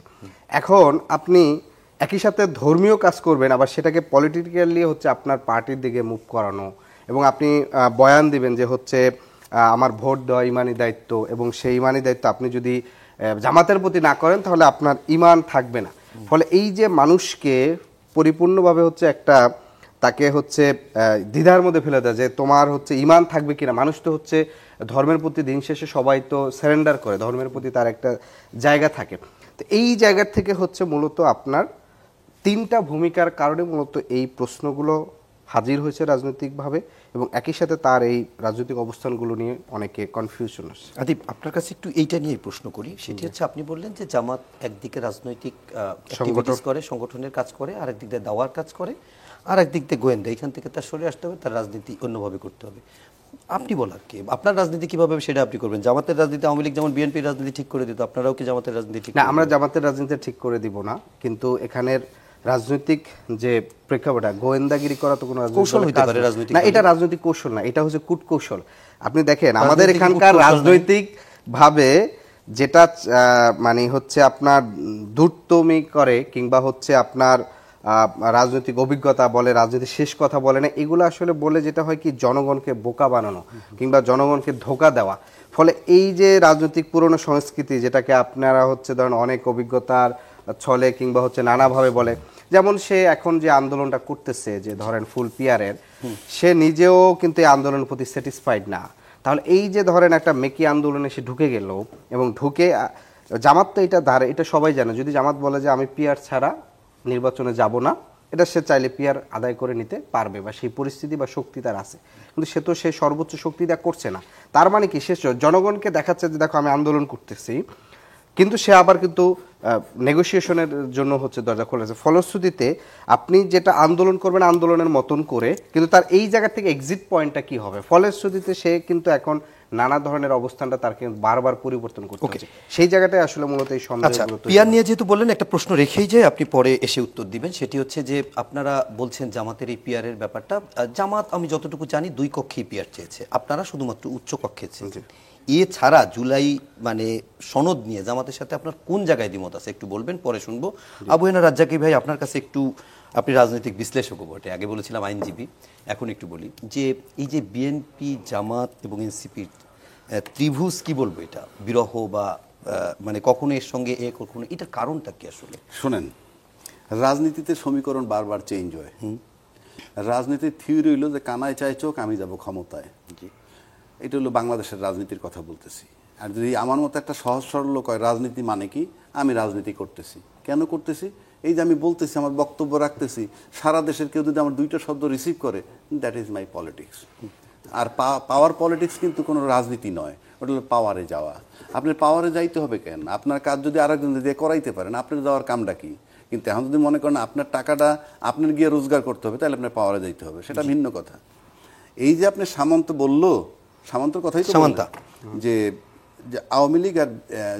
এখন আপনি একই সাথে ধর্মীয় কাজ করবেন, আবার সেটাকে পলিটিক্যালি হচ্ছে আপনার পার্টির দিকে মুভ করানো, এবং আপনি বয়ান দিবেন যে হচ্ছে আমার ভোট দেওয়া ইমানি দায়িত্ব, এবং সেই ইমানি দায়িত্ব আপনি যদি জামাতের প্রতি না করেন তাহলে আপনার ইমান থাকবে না। ফলে এই যে মানুষকে পরিপূর্ণভাবে হচ্ছে একটা তাকে হচ্ছে দ্বিধার মধ্যে ফেলে দেয় যে তোমার হচ্ছে ইমান থাকবে কিনা। মানুষ তো হচ্ছে ধর্মের প্রতি দিন শেষে সবাই তো সারেন্ডার করে, ধর্মের প্রতি তার একটা জায়গা থাকে। তো এই জায়গার থেকে হচ্ছে মূলত আপনার তিনটা ভূমিকার কারণে মূলত এই প্রশ্নগুলো হাজির হয়েছে রাজনৈতিকভাবে, এবং একই সাথে তার এই রাজনৈতিক অবস্থানগুলো নিয়ে অনেকে কনফিউশন আসছে। আদিব, আপনার কাছে একটু এইটা নিয়ে প্রশ্ন করি। সেটি হচ্ছে আপনি বললেন যে জামাত একদিকে রাজনৈতিক অ্যাক্টিভিটিস করে, সংগঠনের কাজ করে, আর একদিক দিয়ে দাওয়ার কাজ করে, আর একদিক দিয়ে গোয়েন্দা। এখান থেকে তার সরে আসতে হবে, তার রাজনীতি অন্যভাবে করতে হবে। আপনি বলার কি, আপনার রাজনীতি কিভাবে সেটা আপনি করবেন? জামাতের রাজনীতি আওয়ামী লীগ যেমন বিএনপির রাজনীতি ঠিক করে দিত, আপনারাও কি জামাতের রাজনীতি ঠিক? না, আমরা জামাতের রাজনীতি ঠিক করে দিব না, কিন্তু এখানের রাজনৈতিক যে প্রেক্ষাপট, গোয়েন্দাগিরি করা তো কোনো কৌশল হতে পারে রাজনৈতিক না, এটা রাজনৈতিক কৌশল না, এটা হচ্ছে কূটকৌশল। আপনি দেখেন আমাদের এখানকার রাজনৈতিক ভাবে যেটা মানে হচ্ছে আপনার দূরত্বমি করে, কিংবা হচ্ছে আপনার রাজনৈতিক অভিজ্ঞতা বলে, রাজনীতির শেষ কথা বলে না, এগুলো আসলে বলে যেটা হয় কি জনগণকে বোকা বানানো কিংবা জনগণকে ধোঁকা দেওয়া। ফলে এই যে রাজনৈতিক পুরনো সংস্কৃতি, যেটাকে আপনারা হচ্ছে ধরেন অনেক অভিজ্ঞতার ছলে কিংবা হচ্ছে নানাভাবে বলে, যেমন সে এখন যে আন্দোলনটা করতেছে যে ধরেন ফুল পিয়ারের, সে নিজেও কিন্তু এই আন্দোলনের প্রতি স্যাটিসফাইড না। তাহলে এই যে ধরেন একটা মেকি আন্দোলনে সে ঢুকে গেল, এবং ঢুকে জামাত তো এটা ধারে, এটা সবাই জানে, যদি জামাত বলে যে আমি পিয়ার ছাড়া নির্বাচনে যাব না, এটা সে চাইলে পিআর আদায় করে নিতে পারবে বা সেই পরিস্থিতি বা শক্তি তার আছে, কিন্তু সে তো সেই সর্বোচ্চ শক্তি দেয়া করছে না। তার মানে কি সে জনগণকে দেখাচ্ছে যে দেখো আমি আন্দোলন করতেছি, কিন্তু সে আবার কিন্তু নেগোসিয়েশনের জন্য হচ্ছে দরজা খোলা আছে। ফলশ্রুতিতে আপনি যেটা আন্দোলন করবেন আন্দোলনের মতন করে, কিন্তু তার এই জায়গা থেকে এক্সিট পয়েন্টটা কি হবে, ফলশ্রুতিতে সে কিন্তু এখন নানা ধরনের অবস্থানটা তার কিন্তু বারবার পরিবর্তন করতে হচ্ছে। সেই জায়গাটাই আসলে মূলত এই আচ্ছা, সন্দেহগুলো তৈরি পিয়ার নিয়ে যেহেতু বললেন, একটা প্রশ্ন রেখেই যে আপনি পরে এসে উত্তর দিবেন, সেটি হচ্ছে যে আপনারা বলছেন জামাতের এই পিয়ারের ব্যাপারটা, জামাত আমি যতটুকু জানি 2 কক্ষেই পিয়ার চেয়েছে, আপনারা শুধুমাত্র উচ্চ কক্ষে চেয়েছেন। এছাড়া জুলাই মানে সনদ নিয়ে জামাতের সাথে আপনার কোন জায়গায় দ্বিমত আছে একটু বলবেন, পরে শুনবো। আবু হেনা রাজ্জাকি ভাই, আপনার কাছে একটু, আপনি রাজনৈতিক বিশ্লেষকও বটে, আগে বলেছিলাম আইনজীবী, এখন একটু বলি যে এই যে বিএনপি, জামাত এবং এনসিপির ত্রিভুজ, কি বলবো এটা, বিরহ বা মানে কখনো এর সঙ্গে এ কখনো, এটার কারণটা কি আসলে? শোনেন, রাজনীতিতে সমীকরণ বারবার চেঞ্জ হয়। রাজনীতির থিওরি হইল যে কানায় চায় চোখ, আমি যাব ক্ষমতায়। এটা হলো বাংলাদেশের রাজনীতির কথা বলতেছি। আর যদি আমার মতো একটা সহজ সরল লোক হয় রাজনীতি মানে কি, আমি রাজনীতি করতেছি, কেন করতেছি, এই যে আমি বলতেছি, আমার বক্তব্য রাখতেছি, সারা দেশের কেউ যদি আমার 2টা শব্দ রিসিভ করে, দ্যাট ইজ মাই পলিটিক্স। আর পাওয়ার পলিটিক্স কিন্তু কোনো রাজনীতি নয়, ওটা হলো পাওয়ারে যাওয়া। আপনার পাওয়ারে যাইতে হবে কেন? আপনার কাজ যদি আরেকজন দিয়ে করাইতে পারেন, আপনার যাওয়ার কামটা কি? কিন্তু এখন যদি মনে করেন আপনার টাকাটা আপনার গিয়ে রোজগার করতে হবে, তাহলে আপনার পাওয়ারে যাইতে হবে, সেটা ভিন্ন কথা। এই যে আপনি সামন্ত বললো, সামন্তর কথাই তো সামন্তা, যে আওয়ামী লীগ আর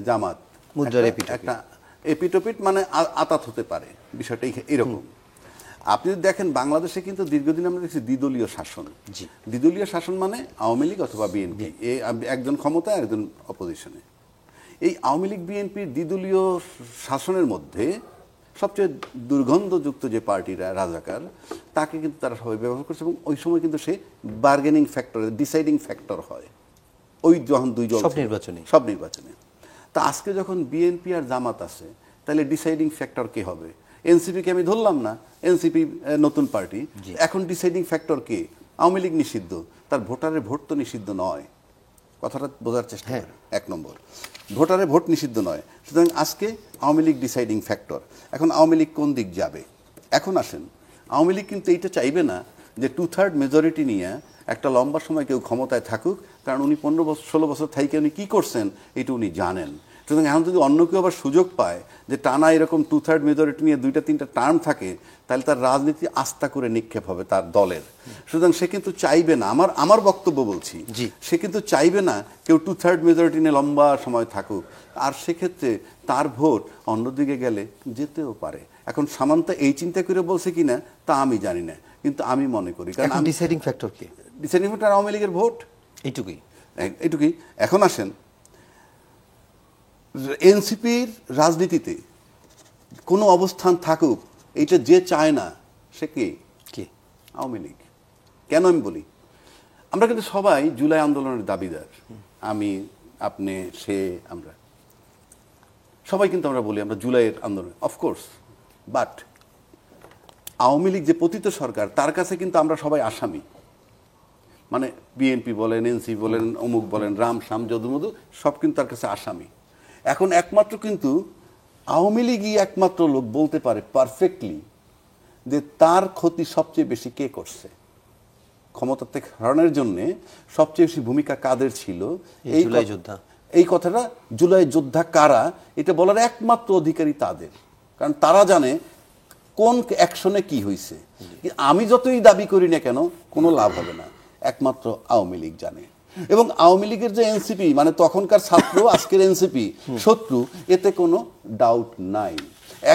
জামাত মুদ্রার একটা এপিটোপিট, মানে আতাত হতে পারে, বিষয়টা এরকম। আপনি যদি দেখেন বাংলাদেশে কিন্তু দীর্ঘদিন আমরা দেখছি দ্বিদলীয় শাসন। দ্বিদলীয় শাসন মানে আওয়ামী লীগ অথবা বিএনপি, একজন ক্ষমতায় একজন অপোজিশনে। এই আওয়ামী লীগ বিএনপির দ্বিদলীয় শাসনের মধ্যে সবচেয়ে দুর্গন্ধযুক্ত যে পার্টিরা রাজাকার, তাকে কিন্তু তারা সবাই ব্যবহার করছে, এবং ওই সময় কিন্তু সে বার্গেনিং ফ্যাক্টর, ডিসাইডিং ফ্যাক্টর হয় ওই যখন দুই দল সব নির্বাচনে। তা আজকে যখন বিএনপি আর জামাত আছে, তাহলে ডিসাইডিং ফ্যাক্টর কে হবে? এনসিপিকে আমি ধরলাম না, এনসিপি নতুন পার্টি, এখন ডিসাইডিং ফ্যাক্টর কে? আওয়ামী লীগ নিষিদ্ধ, তার ভোটারের ভোট তো নিষিদ্ধ নয়, কথাটা বোঝার চেষ্টা করেন। 1 নম্বর, ভোটারের ভোট নিষিদ্ধ নয়, সুতরাং আজকে আওয়ামী লীগ ডিসাইডিং ফ্যাক্টর। এখন আওয়ামী লীগ কোন দিক যাবে? এখন আসেন, আওয়ামী লীগ কিন্তু এইটা চাইবে না যে 2/3 মেজরিটি নিয়ে একটা লম্বা সময় কেউ ক্ষমতায় থাকুক, কারণ উনি 15-16 বছর থাইকে উনি কী করছেন এটা উনি জানেন। সুতরাং এখন যদি অন্য কেউ আবার সুযোগ পায় যে টানা এরকম 2/3 মেজরিটি নিয়ে 2-3টা টার্ম থাকে, তাহলে তার রাজনীতি আস্থা করে নিক্ষেপ হবে তার দলের। সুতরাং সে কিন্তু চাইবে না, আমার বক্তব্য বলছি, সে কিন্তু চাইবে না কেউ 2/3 মেজরিটি নিয়ে লম্বা সময় থাকুক, আর সেক্ষেত্রে তার ভোট অন্যদিকে গেলে যেতেও পারে। এখন সামান্তা এই চিন্তা করে বলছে কিনা তা আমি জানি না, কিন্তু আমি মনে করি, কারণ ডিসাইডিং ফ্যাক্টর কি? ডিসাইডিং ফ্যাক্টর আওয়ামী লীগের ভোট, এইটুকুই। এখন আসেন, এনসিপির রাজনীতিতে কোনো অবস্থান থাকুক, এইটা যে চায় না সে কে? আওয়ামী লীগ। কেন আমি বলি, আমরা কিন্তু সবাই জুলাই আন্দোলনের দাবিদার, আমি, আপনি, সে, আমরা সবাই কিন্তু আমরা বলি আমরা জুলাইয়ের আন্দোলন, অফকোর্স। বাট আওয়ামী লীগ যে পতিত সরকার, তার কাছে কিন্তু আমরা সবাই আসামি। মানে বিএনপি বলেন, এনসিপি বলেন, অমুক বলেন, রাম শাম যদুমধু, সব কিন্তু তার কাছে আসামি। এখন একমাত্র কিন্তু আওয়ামী লীগই একমাত্র লোক বলতে পারে পারফেক্টলি যে তার ক্ষতি সবচেয়ে বেশি কে করছে, ক্ষমতা থেকে হারানোর জন্য সবচেয়ে বেশি ভূমিকা কাদের ছিল, এই কথাটা, জুলাই যোদ্ধা কারা, এটা বলার একমাত্র অধিকারী তাদের, কারণ তারা জানে কোন অ্যাকশনে কি হয়েছে। আমি যতই দাবি করি না কেন, কোনো লাভ হবে না, একমাত্র আওয়ামী লীগ জানে। এবং আওয়ামী লীগের যে এনসিপি, মানে তখনকার ছাত্র আজকের এনসিপি শত্রু, এতে কোনো ডাউট নাই।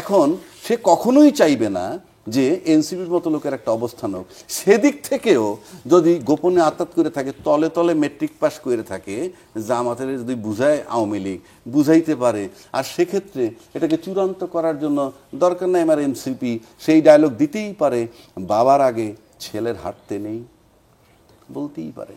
এখন সে কখনোই চাইবে না যে এনসিপির মতো লোকের একটা অবস্থান হোক। সেদিক থেকেও যদি গোপনে আত্মাত করে থাকে, তলে তলে মেট্রিক পাস করে থাকে, জামাতের যদি বুঝায় আওয়ামী লীগ, বুঝাইতে পারে, আর সেক্ষেত্রে এটাকে চূড়ান্ত করার জন্য দরকার নাই আমার এনসিপি, সেই ডায়লগ দিতেই পারে, বাবার আগে ছেলের হাঁটতে নেই, বলতেই পারে।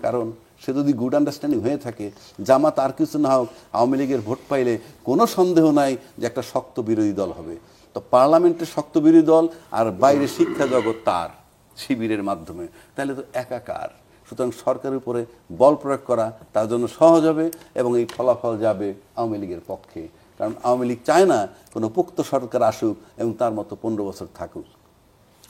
কারণ সে যদি গুড আন্ডারস্ট্যান্ডিং হয়ে থাকে, জামাত আর কিছু না হোক, আওয়ামী লীগের ভোট পাইলে কোনো সন্দেহ নাই যে একটা শক্ত বিরোধী দল হবে। তো পার্লামেন্টের শক্ত বিরোধী দল, আর বাইরে শিক্ষা জগৎ তার শিবিরের মাধ্যমে, তাহলে তো একাকার। সুতরাং সরকারের উপরে বল প্রয়োগ করা তার জন্য সহজ হবে, এবং এই ফলাফল যাবে আওয়ামী লীগের পক্ষে। কারণ আওয়ামী লীগ চায় না কোনো পোক্ত সরকার আসুক এবং তার মতো 15 বছর থাকুক।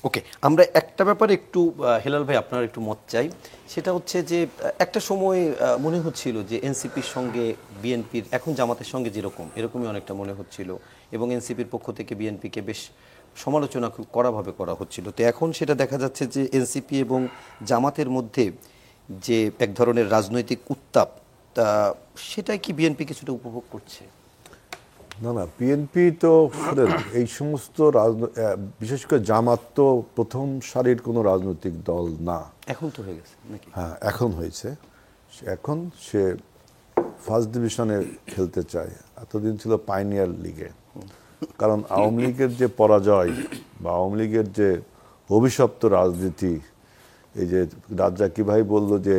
ওকে, আমরা একটা ব্যাপারে একটু হেলাল ভাই আপনার একটু মত চাই। সেটা হচ্ছে যে একটা সময় মনে হচ্ছিল যে এনসিপির সঙ্গে বিএনপির, এখন জামাতের সঙ্গে যেরকম এরকমই অনেকটা মনে হচ্ছিল, এবং এনসিপির পক্ষ থেকে বিএনপিকে বেশ সমালোচনা খুব কড়াভাবে করা হচ্ছিল। তো এখন সেটা দেখা যাচ্ছে যে এনসিপি এবং জামাতের মধ্যে যে এক ধরনের রাজনৈতিক উত্তাপ, তা সেটাই কি বিএনপি কিছুটা উপভোগ করছে? না না, বিএনপি তো শোনেন, এই সমস্ত বিশেষ করে জামাত তো প্রথম সারির কোনো রাজনৈতিক দল না। এখন তো হয়ে গেছে নাকি? হ্যাঁ, এখন হয়েছে। এখন সে ফার্স্ট ডিভিশনে খেলতে চায়, এতদিন ছিল পাইনিয়ার লিগে। কারণ আওয়ামী লীগের যে পরাজয় বা আওয়ামী লীগের যে অভিশপ্ত রাজনীতি, এই যে রাজ্জাকি ভাই বলল যে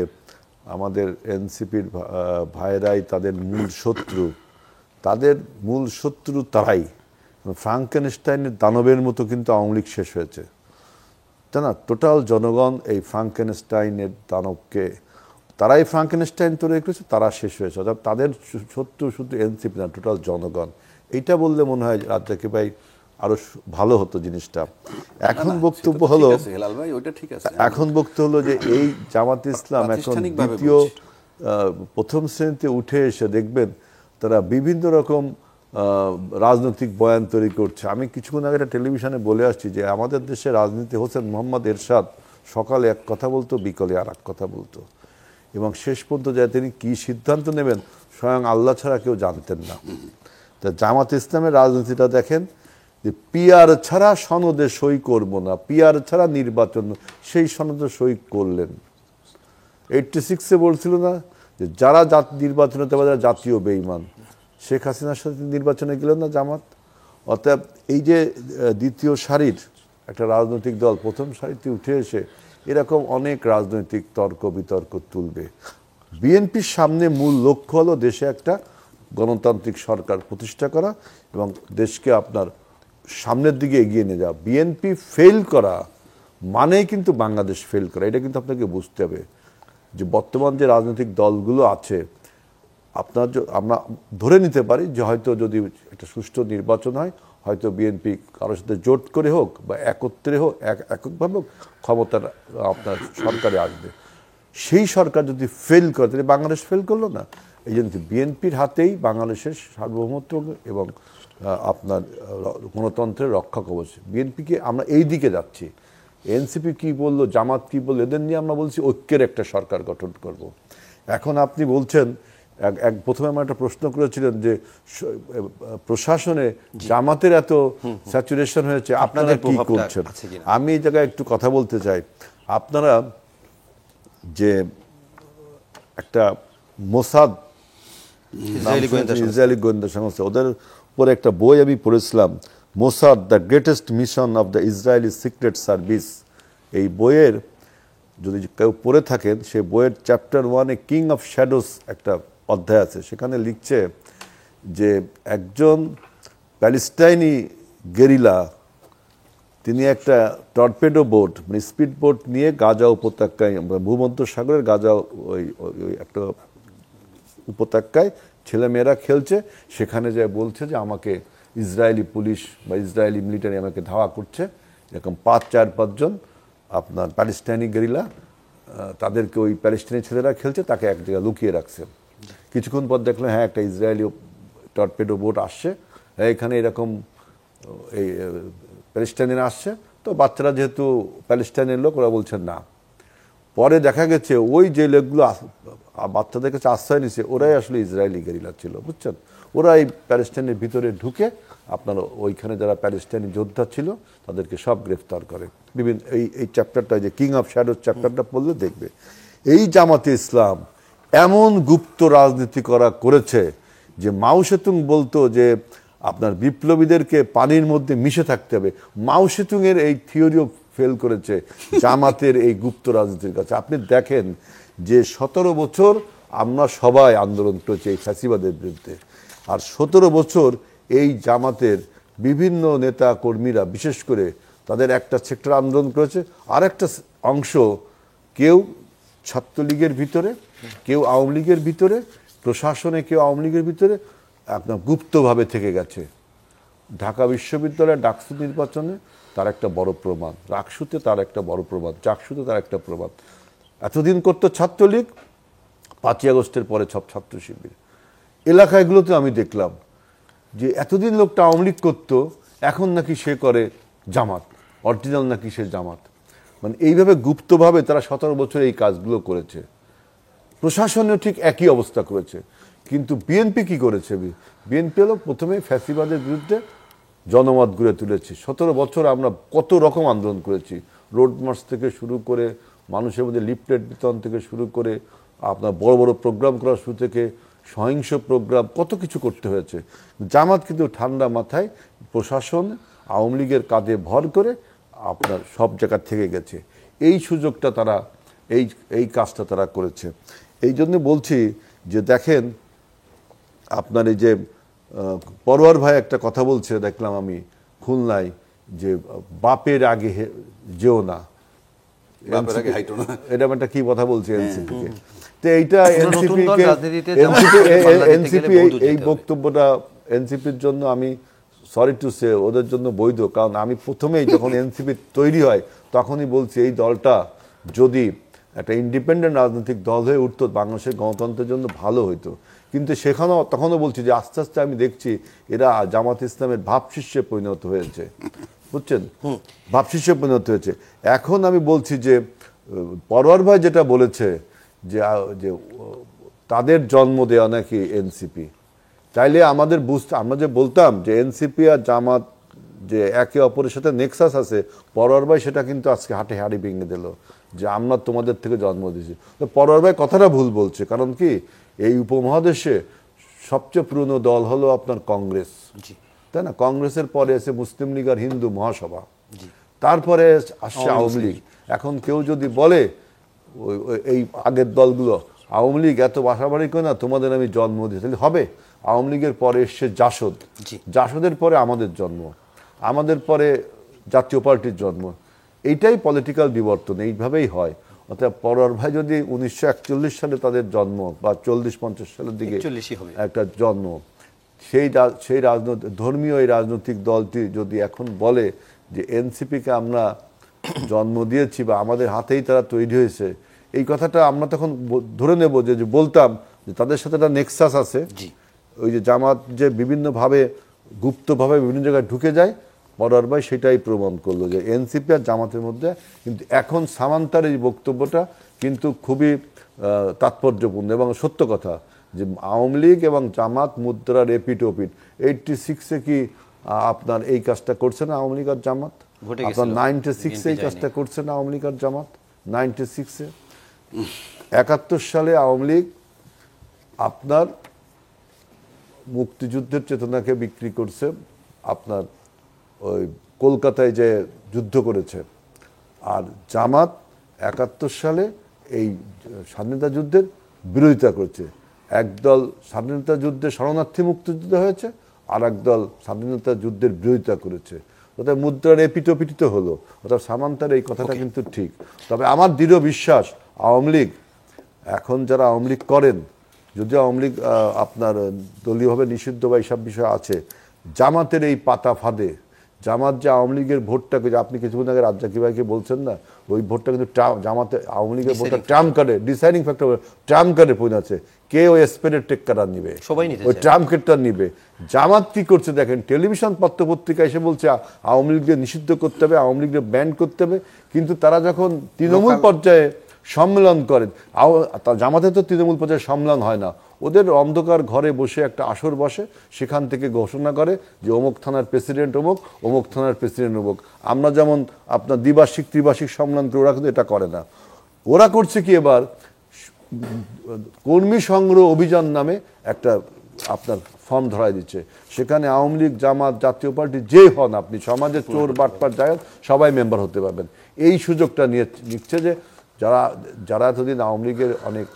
আমাদের এনসিপির ভাইয়েরাই তাদের মূল শত্রু, তাদের মূল শত্রু তারাই। ফ্রাঙ্কেনস্টাইনের দানবের মতো কিন্তু আওয়ামী লীগ শেষ হয়েছে, তাই না? টোটাল জনগণ এই ফ্রাঙ্কেনস্টাইনের দানবকে, তারাই ফ্রাঙ্কেনস্টাইন তৈরি করেছে, তারা শেষ হয়েছে। অর্থাৎ তাদের শত্রু শুধু এনসিপি না, টোটাল জনগণ। এইটা বললে মনে হয় রাজ্জাকি ভাই আরো ভালো হতো জিনিসটা। এখন বক্তব্য হলো, ঠিক আছে হেলাল ভাই, ওইটা ঠিক আছে। এখন বক্তব্য হলো যে এই জামাত ইসলাম এখন দ্বিতীয় প্রথম শ্রেণীতে উঠে এসে দেখবেন তারা বিভিন্ন রকম রাজনৈতিক বয়ান তৈরি করছে। আমি কিছুক্ষণ আগে একটা টেলিভিশনে বলে আসছি যে আমাদের দেশে রাজনীতি হোসেন মোহাম্মদ এরশাদ সকালে এক কথা বলতো, বিকালে আর এক কথা বলতো, এবং শেষ পর্যন্ত যায় তিনি কি সিদ্ধান্ত নেবেন স্বয়ং আল্লাহ ছাড়া কেউ জানতেন না। তা জামাত ইসলামের রাজনীতিটা দেখেন যে পিআর ছাড়া সনদে সই করব না, পিআর ছাড়া নির্বাচন, সেই সনদে সই করলেন। 86-এ বলছিল না যে যারা নির্বাচনে যাবে তারা জাতীয় বেঈমান। শেখ হাসিনার সাথে নির্বাচনে গেলেন না জামাত। অতএব এই যে দ্বিতীয় সারির একটা রাজনৈতিক দল প্রথম সারিতে উঠে এসে এরকম অনেক রাজনৈতিক তর্ক বিতর্ক তুলবে। বিএনপির সামনে মূল লক্ষ্য হলো দেশে একটা গণতান্ত্রিক সরকার প্রতিষ্ঠা করা এবং দেশকে আপনার সামনের দিকে এগিয়ে নিয়ে যাওয়া। বিএনপি ফেল করা মানেই কিন্তু বাংলাদেশ ফেল করা, এটা কিন্তু আপনাকে বুঝতে হবে। যে বর্তমান যে রাজনৈতিক দলগুলো আছে, আমরা ধরে নিতে পারি যে হয়তো যদি একটা সুষ্ঠু নির্বাচন হয়, হয়তো বিএনপি কারোর সাথে জোট করে হোক বা একত্রে হোক, এককভাবে হোক, ক্ষমতার আপনার সরকারে আসবে। সেই সরকার যদি ফেল করে তাহলে বাংলাদেশ ফেল করলো না। এই জন্য বিএনপির হাতেই বাংলাদেশের সার্বভৌমত্ব এবং আপনার গণতন্ত্রের রক্ষা কবচ। বিএনপিকে আমরা এই দিকে যাচ্ছি। এনসিপি কি বললো, জামাত কি বললো, এদের নিয়ে আমরা বলছি ঐক্যের একটা সরকার গঠন করব। এখন আপনি বলছেন, প্রথমে আমার একটা প্রশ্ন করেছিলেন যে প্রশাসনে জামাতের এত স্যাচুরেশন হয়েছে, আপনারা কি করছেন? আমি এই জায়গায় একটু কথা বলতে চাই। আপনারা যে একটা মোসাদ, ইসরায়েলি গোয়েন্দা সংস্থা, ওদের উপরে একটা বই আমি পড়েছিলাম, Mossad the greatest mission of the Israeli secret service. এই বইয়ের যদি কেউ পড়ে থাকেন, সে বইয়ের চ্যাপ্টার 1-এ কিং অফ শ্যাডোস একটা অধ্যায় আছে। সেখানে লিখছে যে একজন প্যালেস্টাইনি গেরিলা, তিনি একটা টর্পেডো বোট মানে স্পিড বোট নিয়ে গাজা উপত্যকায়, ভূমধ্য সাগরের গাজা ওই একটা উপত্যকায় ছেলেমেয়েরা খেলছে, সেখানে যায় বলছে যে আমাকে ইসরায়েলি পুলিশ বা ইসরায়েলি মিলিটারি আমাকে ধাওয়া করছে। এরকম 4-5 জন আপনার প্যালেস্টাইনি গেরিলা, তাদেরকে ওই প্যালেস্টাইনি ছেলেরা খেলছে, তাকে এক জায়গায় লুকিয়ে রাখছে। কিছুক্ষণ পর দেখলেন হ্যাঁ একটা ইসরায়েলি টর্পেডো বোট আসছে, এখানে এরকম এই প্যালেস্টাইনিরা আসছে। তো বাচ্চারা যেহেতু প্যালেস্টাইনের লোক, ওরা বলছেন না। পরে দেখা গেছে ওই যে লোকগুলো বাচ্চাদের কাছে আশ্রয় নিছে, ওরাই আসলে ইসরায়েলি গেরিলা ছিল, বুঝছেন? ওরা এই প্যালেস্টাইনের ভিতরে ঢুকে আপনার ওইখানে যারা প্যালেস্টাইনি যোদ্ধা ছিল তাদেরকে সব গ্রেফতার করে। বিভিন্ন এই চ্যাপ্টারটা, যে কিং অফ শ্যাডোজ চ্যাপ্টারটা পড়লে দেখবে এই জামাতে ইসলাম এমন গুপ্ত রাজনীতি করেছে যে মাও সেতুং বলতো যে আপনার বিপ্লবীদেরকে পানির মধ্যে মিশে থাকতে হবে। মাও সেতুং এর এই থিওরিও ফেল করেছে জামাতের এই গুপ্ত রাজনীতির কাছে। আপনি দেখেন যে 17 বছর আমরা সবাই আন্দোলন করেছি এই ফ্যাসিবাদের বিরুদ্ধে, আর 17 বছর এই জামাতের বিভিন্ন নেতা কর্মীরা বিশেষ করে তাদের একটা সেক্টর আন্দোলন করেছে, আর একটা অংশ কেউ ছাত্রলীগের ভিতরে, কেউ আওয়ামী লীগের ভিতরে, প্রশাসনে কেউ আওয়ামী লীগের ভিতরে, আপনার গুপ্তভাবে থেকে গেছে। ঢাকা বিশ্ববিদ্যালয়ের ডাকসু নির্বাচনে তার একটা বড় প্রমাণ, রাকসুতে তার একটা বড় প্রমাণ, চাকসুতে তার একটা প্রমাণ। এতদিন করতো ছাত্রলীগ, 5ই আগস্টের পরে সব ছাত্র শিবির। এলাকাগুলোতে আমি দেখলাম যে এতদিন লোকটা আওয়ামী লীগ করতো, এখন নাকি সে করে জামাত, অরিজিনাল নাকি সে জামাত। মানে এইভাবে গুপ্তভাবে তারা 17 বছর এই কাজগুলো করেছে। প্রশাসনেও ঠিক একই অবস্থা করেছে। কিন্তু বিএনপি কি করেছে? বিএনপি হলো প্রথমে ফ্যাসিবাদের বিরুদ্ধে জনমত গড়ে তুলেছে। 17 বছর আমরা কত রকম আন্দোলন করেছি, রোড মার্চ থেকে শুরু করে, মানুষের মধ্যে লিফলেট বিতরণ থেকে শুরু করে, আপনার বড় বড় প্রোগ্রাম করার শুরু থেকে সহিংস প্রোগ্রাম, কত কিছু করতে হয়েছে। জামাত কিন্তু ঠান্ডা মাথায় প্রশাসন আওয়ামী লীগের কাঁধে ভর করে আপনার সব জায়গা থেকে গেছে। এই সুযোগটা তারা, এই কাজটা তারা করেছে। এই জন্য বলছি যে দেখেন, আপনার এই যে পরোয়ার ভাই একটা কথা বলছে, দেখলাম আমি খুলনায়, যে বাপের আগে যেও না, বাপের আগে হাইটো না। এটা একটা কি কথা বলছে এনসিপি কে। তো এইটা নতুন দল রাজনীতিতে এনসিপি এই বক্তব্যটা এনসিপির জন্য আমি সরি টু সে ওদের জন্য বৈধ। কারণ আমি প্রথমেই যখন এনসিপি তৈরি হয় তখনই বলছি এই দলটা যদি একটা ইন্ডিপেন্ডেন্ট রাজনৈতিক দল হয়ে উঠতো, বাংলাদেশের গণতন্ত্রের জন্য ভালো হইতো। কিন্তু সেখানেও তখনও বলছি যে আস্তে আস্তে আমি দেখছি এরা জামাত ইসলামের ভাবশিষ্যে পরিণত হয়েছে, বুঝছেন, ভাবশিষ্যে পরিণত হয়েছে। এখন আমি বলছি যে পরোয়ার ভাই যেটা বলেছে যে তাদের জন্ম দেওয়া নাকি এনসিপি, তাইলে আমাদের বুঝতে, আমরা যে বলতাম যে এনসিপি আর জামাত যে একে অপরের সাথে নেক্সাস আছে, পরোয়ার ভাই সেটা কিন্তু আজকে হাটে হাড়ি ভেঙে দিল যে আমরা তোমাদের থেকে জন্ম দিয়েছি। তো পরোয়ার ভাই কথাটা ভুল বলছে। কারণ কি, এই উপমহাদেশে সবচেয়ে পুরনো দল হলো আপনার কংগ্রেস, তাই না? কংগ্রেসের পরে আছে মুসলিম লীগ আর হিন্দু মহাসভা, তারপরে আসছে আওয়ামী লীগ। এখন কেউ যদি বলে এই আগের দলগুলো আওয়ামী লীগ এত বাসাবাড়ি করে না, তোমাদের আমি জন্ম দিয়েছি, তাহলে হবে? আওয়ামী লীগের পরে এসছে জাসদ, জাসদের পরে আমাদের জন্ম, আমাদের পরে জাতীয় পার্টির জন্ম। এইটাই পলিটিক্যাল বিবর্তন, এইভাবেই হয়। অর্থাৎ পরোয়ার ভাই যদি 1941 সালে তাদের জন্ম বা 40-50 সালের দিকে একটা জন্ম, সেই রাজনৈতিক ধর্মীয় এই রাজনৈতিক দলটি যদি এখন বলে যে এনসিপিকে আমরা জন্ম দিয়েছি বা আমাদের হাতেই তারা তৈরি হয়েছে, এই কথাটা আমরা তখন ধরে নেব যে বলতাম যে তাদের সাথে একটা নেক্সাস আছে। ওই যে জামাত যে বিভিন্নভাবে গুপ্তভাবে বিভিন্ন জায়গায় ঢুকে যায়, পরোয়ার ভাই সেটাই প্রমাণ করলো যে এনসিপি আর জামাতের মধ্যে। কিন্তু এখন সামান্তার এই বক্তব্যটা কিন্তু খুবই তাৎপর্যপূর্ণ এবং সত্য কথা যে আওয়ামী লীগ এবং জামাত মুদ্রার এপিট ওপিট। 86-এ কি আপনার এই কাজটা করছে না আওয়ামী লীগ আর জামাত? আপনার 96-এ এই কাজটা করছে না আওয়ামী লীগ আর জামাত? 96-এ 71 সালে আওয়ামী লীগ আপনার মুক্তিযুদ্ধের চেতনাকে বিক্রি করছে, আপনার ওই কলকাতায় যে যুদ্ধ করেছে। আর জামাত 71 সালে এই স্বাধীনতা যুদ্ধের বিরোধিতা করছে। একদল স্বাধীনতা যুদ্ধে শরণার্থী মুক্তিযুদ্ধ হয়েছে, আর একদল স্বাধীনতা যুদ্ধের বিরোধিতা করেছে। অর্থাৎ মুদ্রার এপিটোপিটিত হলো। অর্থাৎ সামান্তার এই কথাটা কিন্তু ঠিক। তবে আমার দৃঢ় বিশ্বাস আওয়ামী লীগ এখন যারা আওয়ামী লীগ করেন, যদিও আওয়ামী লীগ আপনার দলীয়ভাবে নিষিদ্ধ বা এইসব বিষয় আছে, জামাতের এই পাতা ফাঁদে, জামাত যে আওয়ামী লীগের ভোটটাকে, আপনি কিছুক্ষণ আগে রাজ্জাকি ভাইকে বলছেন না, ওই ভোটটা কিন্তু জামাতে আওয়ামী লীগের ভোটটা ট্রাম্প কার্ডে, ডিসাইডিং ফ্যাক্টর ট্রাম্প কার্ডে পরিণত আছে। কে ওই স্পেনের টেক্কাটা নিবে? ওই ট্রাম্প কার্ডটা নিবে। জামাত কি করছে দেখেন, টেলিভিশন পত্রপত্রিকা এসে বলছে আওয়ামী লীগকে নিষিদ্ধ করতে হবে, আওয়ামী লীগকে ব্যান করতে হবে। কিন্তু তারা যখন তৃণমূল পর্যায়ে সম্মেলন করেন, জামাতে তো তৃণমূল পর্যায়ে সম্মেলন হয় না, ওদের অন্ধকার ঘরে বসে একটা আসর বসে, সেখান থেকে ঘোষণা করে যে অমুক থানার প্রেসিডেন্ট অমুক, অমুক থানার প্রেসিডেন্ট অমুক। আমরা যেমন আপনার দ্বিবার্ষিক ত্রিবার্ষিক সম্মেলন করি, ওরা কিন্তু এটা করে না। ওরা করছে কি, এবার কর্মী সংগ্রহ অভিযান নামে একটা আপনার ফর্ম ধরাই দিচ্ছে। সেখানে আওয়ামী লীগ, জামাত, জাতীয় পার্টি যে হন, আপনি সমাজের চোর বাটপার যায় সবাই মেম্বার হতে পারবেন। এই সুযোগটা নিচ্ছে যে যারা এতদিন আওয়ামী লীগের অনেক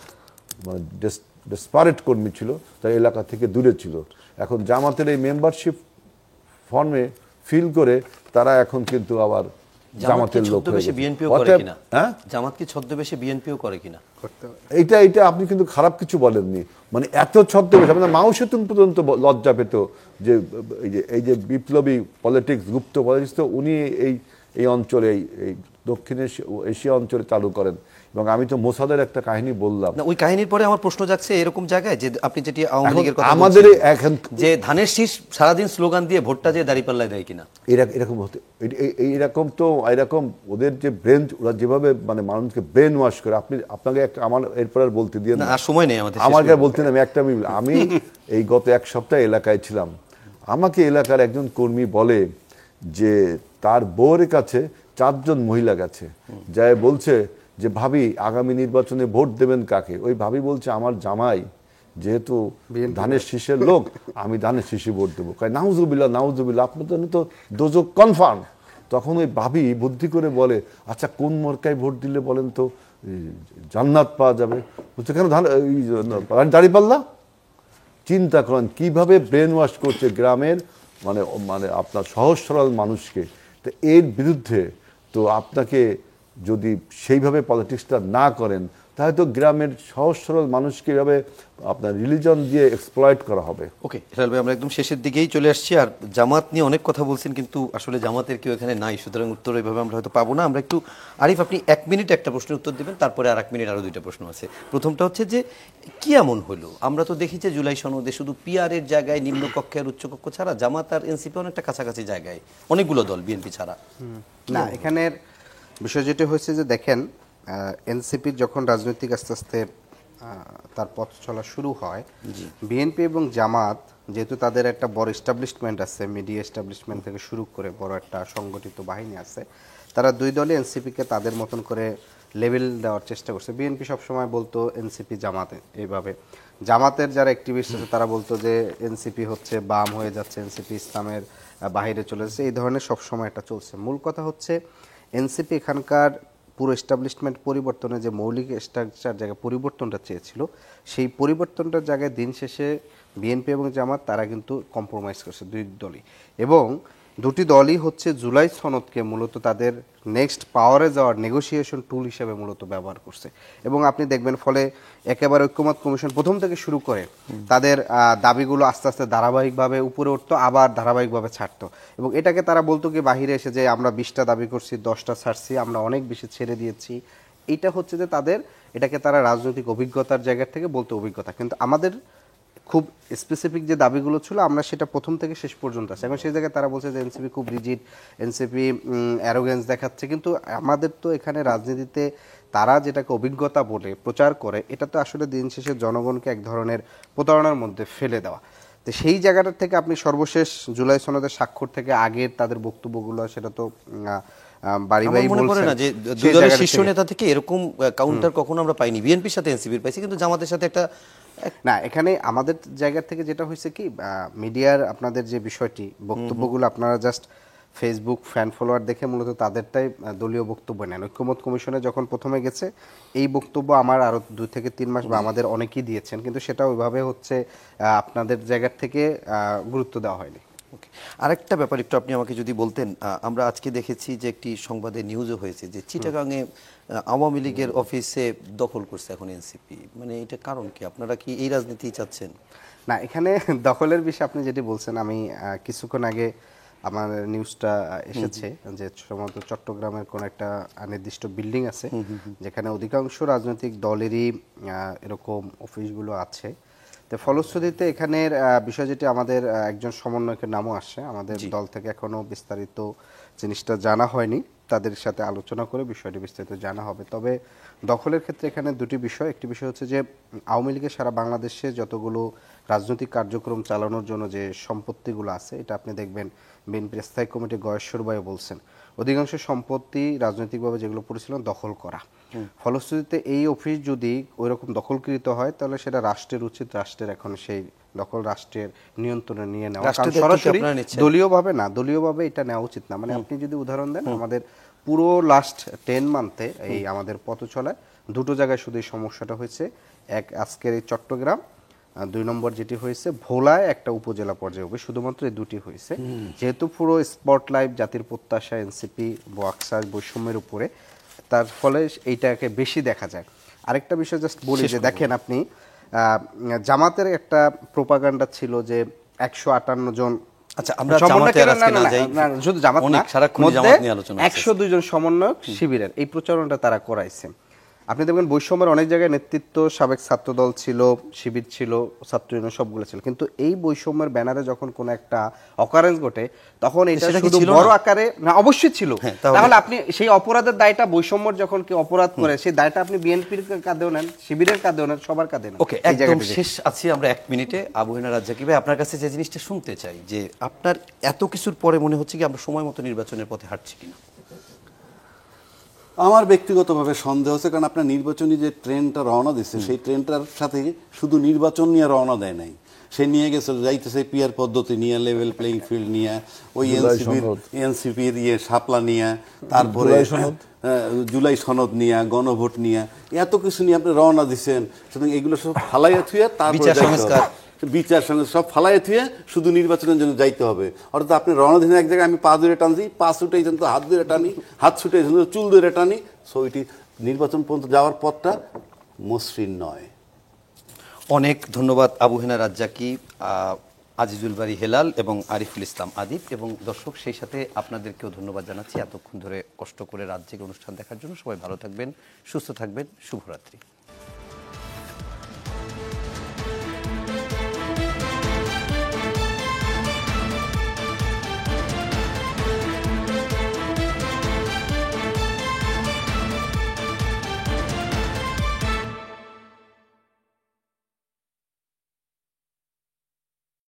মানে ডেসপারেট কর্মী ছিল, তারা এলাকা থেকে দূরে ছিল, এখন জামাতের এই মেম্বারশিপ ফর্মে ফিল করে তারা এখন কিন্তু আবার জামাতের লোক হয়ে ছদ্মবেশে গেছে। বিএনপিও করে অতএব- কিনা? হ্যাঁ, জামাত কি ছদ্মবেশে বিএনপিও করে কিনা? এইটা আপনি কিন্তু খারাপ কিছু বলেননি, মানে এত ছদ্মবেশ আপনার মাও সেতুন পর্যন্ত লজ্জা পেত যে এই যে বিপ্লবী পলিটিক্স, গুপ্ত পলিটিক্স তো উনি এই অঞ্চলে এই দক্ষিণ এশিয়া অঞ্চলে চালু করেন। এবং আমি তো মোসাদের একটা কাহিনী বললাম, না, ওই কাহিনীর পরে আমার প্রশ্ন জাগছে এরকম জায়গায় যে আপনি যেটি আওয়ামী এখন লীগের কথা আমাদের বলছিলেন, এখন যে ধানের শীষ সারাদিন স্লোগান দিয়ে ভোটটা যে দাঁড়িপাল্লায় দেয় কিনা। এরকম হতে এরকম ওদের যে ব্রেন, ওরা যেভাবে মানে মানুষকে ব্রেন ওয়াশ করে, আপনাকে একটা আমার এরপর আর বলতে দিয়ে না, আর সময় নেই আমাদের, শেষ আমাকে করবো। বলতে আমি এই গত এক সপ্তাহ এলাকায় ছিলাম। আমাকে এলাকার একজন কর্মী বলে যে তার বউয়ের কাছে 4 জন মহিলা গেছে, যাই বলছে যে ভাবি আগামী নির্বাচনে ভোট দেবেন কাকে? ওই ভাবি বলছে আমার জামাই যেহেতু ধানের শীষের লোক, আমি ধানের শীষে ভোট দেবো। নাউজুবিল্লাহ নাউজুবিল্লাহ, আপনার জন্য তো দোজক কনফার্ম। তখন ওই ভাবি বুদ্ধি করে বলে, আচ্ছা কোন মার্কায় ভোট দিলে বলেন তো জান্নাত পাওয়া যাবে? বলছে কেন দাঁড়িপাল্লা? চিন্তা করেন কিভাবে ব্রেন ওয়াশ করছে গ্রামের মানে মানে আপনার সহজ সরল মানুষকে। তো এর বিরুদ্ধে তো আপনাকে যদি সেইভাবে পলিটিক্সটা না করেন, তাহলে তো গ্রামের সহজ সরল মানুষকে এভাবে আপনার রিলিজন দিয়ে এক্সপ্লয়েট করা হবে। ওকে হেলাল ভাই, আমরা একদম শেষের দিকেই চলে আসছি। আর জামাত নিয়ে অনেক কথা বলছেন, কিন্তু আসলে জামাতের কেউ এখানে নাই, সুতরাং উত্তর এইভাবে আমরা হয়তো পাবো না। আমরা একটু, আরিফ আপনি 1 মিনিট একটা প্রশ্নের উত্তর দেবেন, তারপরে আর 1 মিনিট আরো 2টা প্রশ্ন আছে। প্রথমটা হচ্ছে যে কি এমন হলো, আমরা তো দেখি যে জুলাই সনদে শুধু পিআরের জায়গায় নিম্নকক্ষে আর উচ্চকক্ষ ছাড়া জামাত আর এনসিপি অনেকটা কাছাকাছি জায়গায়, অনেকগুলো দল বিএনপি ছাড়া। না, এখানের বিষয় যেটা হয়েছে যে দেখেন, এনসিপির যখন রাজনৈতিক আস্তে আস্তে তার পথ চলা শুরু হয়, বিএনপি এবং জামাত যেহেতু তাদের একটা বড় এস্টাবলিশমেন্ট আছে, মিডিয়া এস্টাবলিশমেন্ট থেকে শুরু করে বড় একটা সংগঠিত বাহিনী আছে, তারা দুই দলই এনসিপিকে তাদের মতন করে লেভেল দেওয়ার চেষ্টা করছে। বিএনপি সবসময় বলতো এনসিপি জামাত এইভাবে, জামাতের যারা অ্যাক্টিভিস্ট আছে তারা বলতো যে এনসিপি হচ্ছে বাম হয়ে যাচ্ছে, এনসিপি ইসলামের বাইরে চলে যাচ্ছে, এই ধরনের সবসময় এটা চলছে। মূল কথা হচ্ছে এনসিপি এখানকার পুরো এস্টাবলিশমেন্ট পরিবর্তনে যে মৌলিক স্ট্রাকচার জায়গায় পরিবর্তনটা চেয়েছিল, সেই পরিবর্তনটার জায়গায় দিন শেষে বিএনপি এবং জামাত তারা কিন্তু কম্প্রোমাইজ করছে দুই দলই, এবং দুটি দলই হচ্ছে জুলাই সনদকে মূলত তাদের নেক্সট পাওয়ারে যাওয়ার নেগোসিয়েশন টুল হিসেবে মূলত ব্যবহার করছে। এবং আপনি দেখবেন ফলে একেবারে ঐক্যমত কমিশন প্রথম থেকে শুরু করে তাদের দাবিগুলো আস্তে আস্তে ধারাবাহিকভাবে উপরে উঠতো, আবার ধারাবাহিকভাবে ছাড়তো, এবং এটাকে তারা বলতো কি বাহিরে এসে যে আমরা 20টা দাবি করছি, 10টা ছাড়ছি, আমরা অনেক বেশি ছেড়ে দিয়েছি। এইটা হচ্ছে যে তাদের, এটাকে তারা রাজনৈতিক অভিজ্ঞতার জায়গা থেকে বলতে অভিজ্ঞতা, কিন্তু আমাদের খুব স্পেসিফিক যে দাবিগুলো ছিল আমরা সেটা প্রথম থেকে শেষ পর্যন্ত আছে। এখন সেই জায়গায় তারা বলছে যে এনসিপি খুব রিজিড, এনসিপি অ্যারোগেন্স দেখাচ্ছে, কিন্তু আমাদের তো এখানে রাজনীতিতে তারা যেটাকে অভিজ্ঞতা বলে প্রচার করে, এটা তো আসলে দিন শেষে জনগণকে এক ধরনের প্রতারণার মধ্যে ফেলে দেওয়া। তো সেই জায়গাটা থেকে আপনি সর্বশেষ জুলাই সনদের স্বাক্ষর থেকে আগের তাদের বক্তব্যগুলো, সেটা তো বাড়ি আমার বাড়ি মনে পড়ে বলছেন না যে সেই দুই দলের জায়গাটা শীর্ষ থেকে। নেতা থেকে এরকম কাউন্টার কখনো আমরা পাইনি। বিএনপির সাথে এনসিপির পাইছি, কিন্তু জামাতের সাথে একটা না, এখানে আমাদের জায়গা থেকে যেটা হয়েছে কি, মিডিয়ার আপনাদের যে বিষয়টি বক্তব্যগুলো আপনারা জাস্ট ফেসবুক ফ্যান ফলোয়ার দেখে মূলত তাদেরটাই দলীয় বক্তব্য নেন। ঐক্যমত কমিশনে যখন প্রথমে গেছে এই বক্তব্য আমার আরো 2 থেকে 3 মাস বা আমাদের অনেকেই দিয়েছেন, কিন্তু সেটা ওইভাবে হচ্ছে আপনাদের জায়গার থেকে গুরুত্ব দেওয়া হয়নি। ওকে, আরেকটা ব্যাপার একটু আপনি আমাকে যদি বলতেন, আমরা আজকে দেখেছি যে একটি সংবাদে নিউজও হয়েছে যে চিটাগাংয়ে আওয়ামী লীগের অফিসে দখল করছে এখন এনসিপি, মানে এটা কারণ কি? আপনারা কি এই রাজনীতি চাচ্ছেন? না, এখানে দখলের বিষয়ে আপনি যেটি বলছেন, আমি কিছুক্ষণ আগে আমার নিউজটা এসেছে যে সম্ভবত চট্টগ্রামের কোন একটা নির্দিষ্ট বিল্ডিং আছে যেখানে অধিকাংশ রাজনৈতিক দলেরই এরকম অফিসগুলো আছে। তো ফলশ্রুতিতে এখানের বিষয় যেটি আমাদের একজন সমন্বয়কের নামও আসে, আমাদের দল থেকে এখনো বিস্তারিত জিনিসটা জানা হয়নি, তাদের সাথে আলোচনা করে বিষয়টি বিস্তারিত জানা হবে। তবে দখলের ক্ষেত্রে এখানে 2টি বিষয়, একটি বিষয় হচ্ছে যে আওয়ামী লীগের সারা বাংলাদেশে যতগুলো রাজনৈতিক কার্যক্রম চালানোর জন্য যে সম্পত্তিগুলো আছে, এটা আপনি দেখবেন বিএনপির স্থায়ী কমিটি গয়েশ্বর ভাই বলছেন অধিকাংশ সম্পত্তি রাজনৈতিকভাবে যেগুলো পড়েছিলেন দখল করা। ফলশ্রুতিতে এই অফিস যদি ওইরকম দখলকৃত হয় তাহলে সেটা রাষ্ট্রের উচিত, রাষ্ট্রের এখন সেই দখল রাষ্ট্রের নিয়ন্ত্রণে নিয়ে নেওয়া, কারণ সরাসরি দলীয়ভাবে না, দলীয়ভাবে এটা নেওয়া উচিত না। মানে আপনি যদি উদাহরণ দেন, আমাদের পুরো লাস্ট 10 মান্থে এই আমাদের পথ চলায় 2টো জায়গায় শুধু এই সমস্যাটা হয়েছে, এক আজকের এই চট্টগ্রাম 2 নম্বর যেটি হয়েছে ভোলায় একটা উপজেলা পর্যায়ে হবে, শুধুমাত্র এই দুটি হয়েছে। যেহেতু পুরো স্পটলাইট জাতির প্রত্যাশা এনসিপি বক্সার বৈষম্যের উপরে, তার ফলে এইটাকে বেশি দেখা যায়। আরেকটা বিষয় জাস্ট বলি যে দেখেন আপনি জামাতের একটা প্রোপাগান্ডা ছিল যে 158 জন, আচ্ছা, আমরা জামাতের আজকে না যাই, শুধু জামাত অনেক না, সারাক্ষণ মধ্যে জামাত নিয়ে আলোচনা আছে। 102 জন সমন্বয়ক শিবিরের এই প্রচারণাটা তারা করাইছে। আপনি দেখবেন বৈষম্যের অনেক জায়গায় নেতৃত্ব সাবেক ছাত্রদল ছিল, শিবির ছিল, ছাত্র ইউনিয়ন সবগুলো ছিল, কিন্তু এই বৈষম্যের ব্যানারে যখন কোনো একটা অকারেন্স ঘটে তখন এটা সেটা কি শুধু ছিল বড় না? আকারে না, অবশ্যই ছিল। হ্যাঁ, তাহলে আপনি সেই অপরাধের দায়টা বৈষম্যর যখন কেউ অপরাধ করে সেই দায়টা আপনি বিএনপির কাঁধেও নেন, শিবিরের কাঁধেও নেন, সবার কাঁধে নেন। ওকে, এই একদম জায়গাটা শেষ আছি আমরা 1 মিনিটে। আবু হেনা রাজ্জাকি ভাই, আপনার কাছে যে জিনিসটা শুনতে চাই যে আপনার এত কিছুর পরে মনে হচ্ছে কি আমরা সময় মতো নির্বাচনের পথে হাঁটছি কিনা? আমার ব্যক্তিগতভাবে সন্দেহ হচ্ছে, কারণ আপনার নির্বাচনী যে ট্রেনটা রওনা দিচ্ছে সেই ট্রেনটার সাথে শুধু নির্বাচন নিয়ে রওনা দেয় নাই, সে নিয়ে গেছে যাইতেছে পিয়ার পদ্ধতি নিয়ে, লেভেল প্লেইং ফিল্ড নিয়ে, ওই এনসিপির শাপলা নিয়ে, তারপরে জুলাই সনদ নিয়ে, গণভোট নিয়ে, এত কিছু নিয়ে আপনি রওনা দিচ্ছেন। সুতরাং এগুলো সব ফালাইয়া থুয়ে তারপরে বিচার সংস্কার সব ফালাইয়া থুয়ে শুধু নির্বাচনের জন্য যাইতে হবে। অর্থাৎ আপনি রওনা দিন এক জায়গায়, আমি পা ধরে টানছি, পা ছুটে তো হাত ধরে টানি, হাত ছুটে চুল ধরে টানি। সো এটি নির্বাচন পর্যন্ত যাওয়ার পথটা মসৃণ নয়। অনেক ধন্যবাদ আবু হেনা রাজ্জাকি, আজিজুল বারী হেলাল এবং আরিফুল ইসলাম আদিব, এবং দর্শক সেই সাথে আপনাদেরকেও ধন্যবাদ জানাচ্ছি এতক্ষণ ধরে কষ্ট করে রাত জেগে অনুষ্ঠান দেখার জন্য। সবাই ভালো থাকবেন, সুস্থ থাকবেন, শুভরাত্রি।